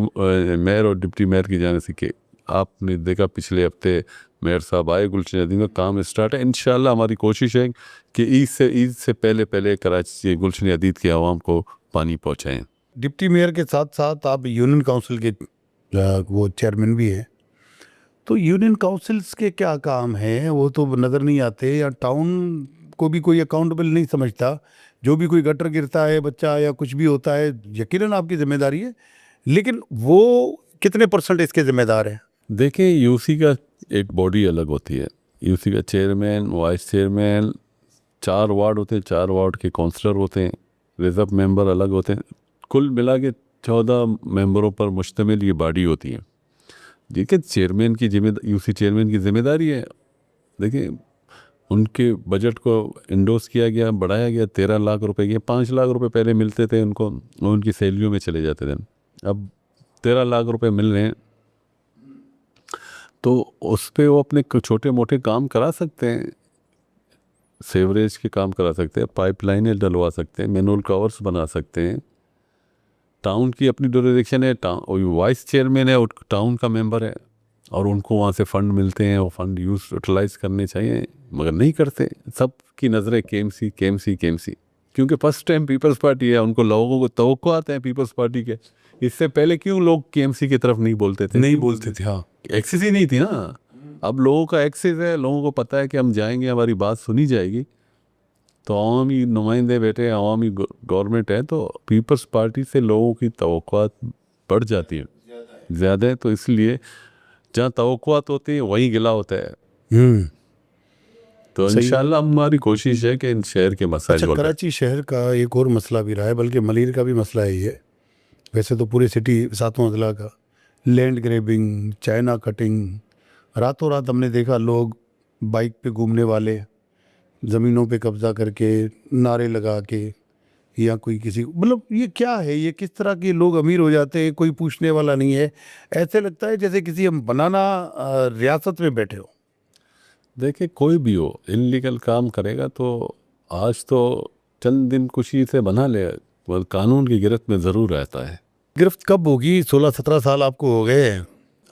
میئر اور ڈپٹی میئر کی جانب سے, کہ آپ نے دیکھا پچھلے ہفتے میئر صاحب آئے, گلشن عدید کا کام اسٹارٹ ہے. انشاءاللہ ہماری کوشش ہے کہ عید سے پہلے کراچی گلشن عدید کے عوام کو پانی پہنچائیں. ڈپٹی میئر کے ساتھ ساتھ آپ یونین کونسل کے وہ چیئرمین بھی ہیں, تو یونین کونسلز کے کیا کام ہیں, وہ تو نظر نہیں آتے, یا ٹاؤن کو بھی کوئی اکاؤنٹیبل نہیں سمجھتا. جو بھی کوئی گٹر گرتا ہے بچہ یا کچھ بھی ہوتا ہے, یقیناً آپ کی ذمہ داری ہے, لیکن وہ کتنے % اس کے ذمہ دار ہیں؟ دیکھیں, یو سی کا ایک باڈی الگ ہوتی ہے, یو سی کا چیئرمین, وائس چیئرمین, 4 وارڈ ہوتے ہیں, 4 وارڈ کے کونسلر ہوتے ہیں, ریزرو ممبر الگ ہوتے ہیں, کل ملا کے 14 ممبروں پر مشتمل یہ باڈی ہوتی ہے. دیکھیں چیئرمین کی یو سی چیئرمین کی ذمہ داری ہے. دیکھیں ان کے بجٹ کو انڈوس کیا گیا, بڑھایا گیا, 13 لاکھ روپے کیا, 5 لاکھ روپے پہلے ملتے تھے ان کو, ان کی سیلریوں میں چلے جاتے تھے, اب 13 لاکھ روپے مل رہے ہیں, تو اس پہ وہ اپنے چھوٹے موٹے کام کرا سکتے ہیں, سیوریج کے کام کرا سکتے ہیں, پائپ لائنیں ڈلوا سکتے ہیں, مینول کورس بنا سکتے ہیں. ٹاؤن کی اپنی ڈوریکشن ہے, وائس چیئرمین ہے, ٹاؤن کا ممبر ہے, اور ان کو وہاں سے فنڈ ملتے ہیں, وہ فنڈ یوٹیلائز کرنے چاہیے, مگر نہیں کرتے. سب کی نظریں کے ایم سی, کے ایم سی, کے ایم سی, کیونکہ فرسٹ ٹائم پیپلز پارٹی ہے, ان کو لوگوں کو توقعات ہیں پیپلز پارٹی کے. اس سے پہلے کیوں لوگ کے ایم سی کی طرف نہیں بولتے تھے؟ نہیں بولتے تھے. ہاں, ایکسس ہی نہیں تھی نا. اب لوگوں کا ایکسس ہے, لوگوں کو پتہ ہے کہ ہم جائیں گے, ہماری بات سنی جائے گی, تو عوامی نمائندے بیٹھے, عوامی گورنمنٹ ہے, تو پیپلز پارٹی سے لوگوں کی توقعات بڑھ جاتی ہیں, زیادہ ہے. تو اس لیے جہاں توقعات ہوتی ہیں وہیں گلا ہوتا ہے. تو انشاءاللہ ہماری کوشش ہے کہ ان شہر کے مسائل اچھا, کراچی شہر کا ایک اور مسئلہ بھی رہا ہے, بلکہ ملیر کا بھی مسئلہ ہے یہ. ویسے تو پورے سٹی 7واں ضلع کا لینڈ گریبنگ, چائنا کٹنگ, راتوں رات ہم نے دیکھا لوگ بائک پہ گھومنے والے زمینوں پہ قبضہ کر کے, نعرے لگا کے, یا کوئی کسی, مطلب یہ کیا ہے, یہ کس طرح کے لوگ امیر ہو جاتے ہیں, کوئی پوچھنے والا نہیں ہے. ایسے لگتا ہے جیسے کسی ہم بنانا ریاست میں بیٹھے ہو. دیکھیں کوئی بھی ہو انلیگل کام کرے گا تو آج تو چند دن خوشی سے بنا لے, مگر قانون کی گرفت میں ضرور رہتا ہے. گرفت کب ہوگی؟ 16-17 سال آپ کو ہو گئے ہیں.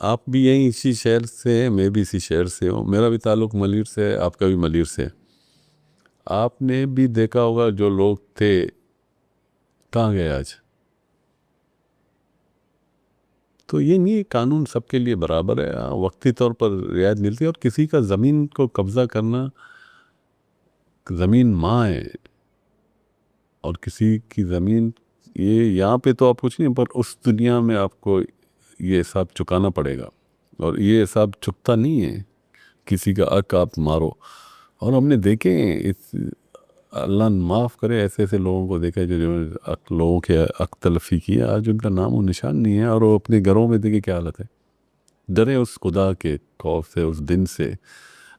آپ بھی یہیں اسی شہر سے ہیں, میں بھی اسی شہر سے ہوں, میرا بھی تعلق ملیر سے ہے, آپ کا بھی ملیر سے. آپ نے بھی دیکھا ہوگا جو لوگ تھے کہاں گئے آج. تو یہ نہیں, قانون سب کے لیے برابر ہے, وقتی طور پر رعایت ملتی ہے. اور کسی کا زمین کو قبضہ کرنا, زمین ماں ہے, اور کسی کی زمین, یہ یہاں پہ تو آپ کچھ نہیں, پر اس دنیا میں آپ کو یہ حساب چکانا پڑے گا, اور یہ حساب چکتا نہیں ہے. کسی کا حق آپ مارو, اور ہم نے دیکھے اللہ معاف کرے ایسے ایسے لوگوں کو دیکھا جو لوگوں کے حق تلفی کی ہے, آج ان کا نام و نشان نہیں ہے, اور وہ اپنے گھروں میں دیکھے کیا حالت ہے. ڈرے اس خدا کے خوف سے, اس دن سے.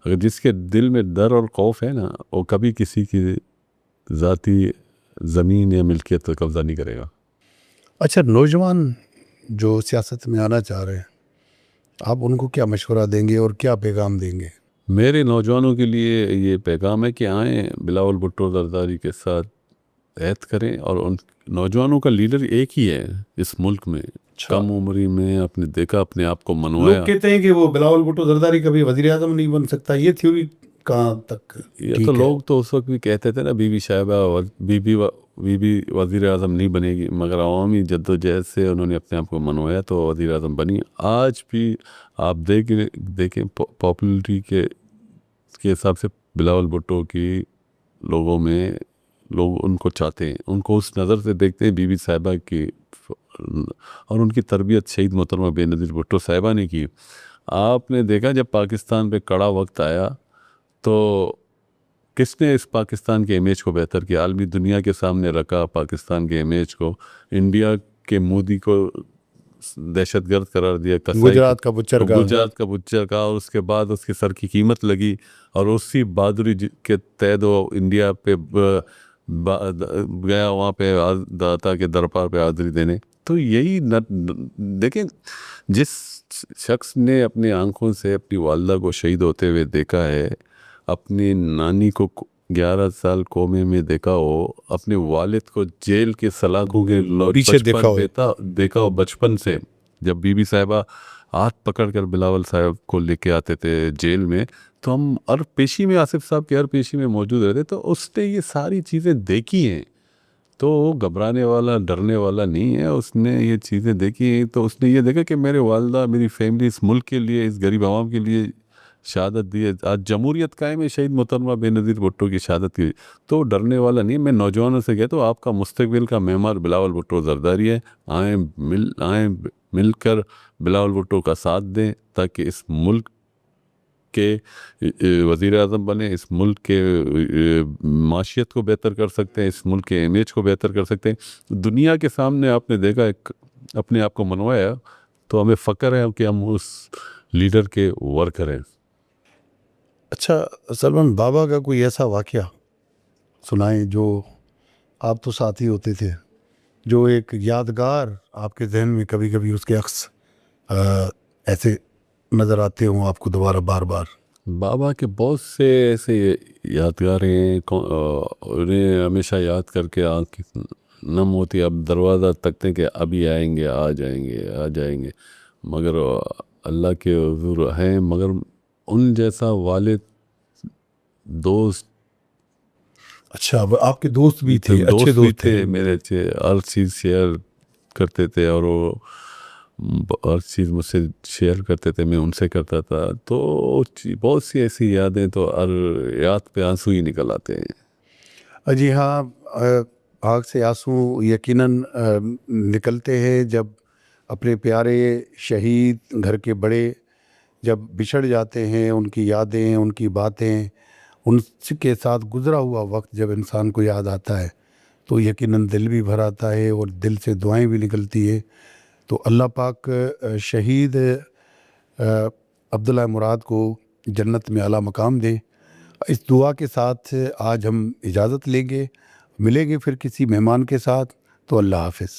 اگر جس کے دل میں ڈر اور خوف ہے نا, وہ کبھی کسی کی ذاتی زمین یا ملکیت پر قبضہ نہیں کرے گا. اچھا, نوجوان جو سیاست میں آنا چاہ رہے ہیں, آپ ان کو کیا مشورہ دیں گے اور کیا پیغام دیں گے؟ میرے نوجوانوں کے لیے یہ پیغام ہے کہ آئیں, بلاول بھٹو زرداری کے ساتھ عہد کریں. اور ان نوجوانوں کا لیڈر ایک ہی ہے اس ملک میں, کم عمری میں آپ نے دیکھا اپنے آپ کو منوایا. لوگ کہتے ہیں کہ وہ بلاول بھٹو زرداری کبھی وزیر اعظم نہیں بن سکتا, یہ تھیوری کہاں تک یہ تو لوگ تو اس وقت بھی کہتے تھے نا, بی بی صاحبہ بی بی وزیر اعظم نہیں بنے گی, مگر عوامی جدوجہد سے انہوں نے اپنے آپ کو منوایا تو وزیر اعظم بنی. آج بھی آپ دیکھیں پاپولرٹی کے حساب سے بلاول بھٹو کی لوگوں میں لوگ ان کو چاہتے ہیں, ان کو اس نظر سے دیکھتے ہیں بی بی صاحبہ کی, اور ان کی تربیت شہید محترمہ بے نظیر بھٹو صاحبہ نے کی. آپ نے دیکھا جب پاکستان پہ کڑا وقت آیا تو کس نے اس پاکستان کے امیج کو بہتر کیا, عالمی دنیا کے سامنے رکھا پاکستان کے امیج کو. انڈیا کے مودی کو دہشت گرد قرار دیا, گجرات کا بچر کا, اور اس کے بعد اس کے سر کی قیمت لگی, اور اسی بہادری کے تحت وہ انڈیا پہ گیا, وہاں پہ داتا کے دربار پہ حاضری دینے. تو یہی دیکھیں, جس شخص نے اپنی آنکھوں سے اپنی والدہ کو شہید ہوتے ہوئے دیکھا ہے, اپنی نانی کو 11 سال کومے میں دیکھا ہو, اپنے والد کو جیل کے سلاخوں کے پیچھے دیکھا ہو بچپن سے, جب بی بی صاحبہ ہاتھ پکڑ کر بلاول صاحب کو لے کے آتے تھے جیل میں, تو ہم ہر پیشی میں, آصف صاحب کے ہر پیشی میں موجود رہتے, تو اس نے یہ ساری چیزیں دیکھی ہیں. تو وہ گھبرانے والا, ڈرنے والا نہیں ہے, اس نے یہ چیزیں دیکھی ہیں. تو اس نے یہ دیکھا کہ میرے والدہ, میری فیملی اس ملک کے لیے, اس غریب عوام کے لیے شہادت دی ہے. آج جمہوریت قائم ہے شہید محترمہ بے نظیر بھٹو کی شہادت کی, تو ڈرنے والا نہیں. میں نوجوانوں سے کہتا ہوں آپ کا مستقبل کا معمار بلاول بھٹو زرداری ہے. آئیں مل کر بلاول بھٹو کا ساتھ دیں, تاکہ اس ملک کے وزیر اعظم بنے, اس ملک کے معاشیت کو بہتر کر سکتے ہیں, اس ملک کے امیج کو بہتر کر سکتے ہیں. دنیا کے سامنے آپ نے دیکھا ایک اپنے آپ کو منوایا, تو ہمیں فخر ہے کہ ہم اس لیڈر کے ورکر ہیں. اچھا سلمان, بابا کا کوئی ایسا واقعہ سنائیں جو آپ تو ساتھی ہوتے تھے, جو ایک یادگار آپ کے ذہن میں کبھی کبھی اس کے عکس ایسے نظر آتے ہوں آپ کو دوبارہ بار بار. بابا کے بہت سے ایسے یادگار ہیں, انہیں ہمیشہ یاد کر کے آنکھ نم ہوتی. اب دروازہ تکتے کہ ابھی آئیں گے, آ جائیں گے, مگر اللہ کے حضور ہیں. مگر ان جیسا والد, دوست, اچھا, آپ کے دوست بھی تھے, اچھے دوست بھی تھے تھے. میرے, ہر چیز شیئر کرتے تھے, اور وہ ہر چیز مجھ سے شیئر کرتے تھے, میں ان سے کرتا تھا. تو بہت سی ایسی یادیں, تو ہر یاد پہ آنسو ہی نکل آتے ہیں. جی ہاں, آنکھ سے آنسو یقیناً نکلتے ہیں جب اپنے پیارے شہید گھر کے بڑے جب بچھڑ جاتے ہیں. ان کی یادیں, ان کی باتیں, ان کے ساتھ گزرا ہوا وقت جب انسان کو یاد آتا ہے تو یقیناً دل بھی بھر آتا ہے اور دل سے دعائیں بھی نکلتی ہے. تو اللہ پاک شہید عبداللہ مراد کو جنت میں اعلیٰ مقام دے. اس دعا کے ساتھ آج ہم اجازت لیں گے, ملیں گے پھر کسی مہمان کے ساتھ. تو اللہ حافظ.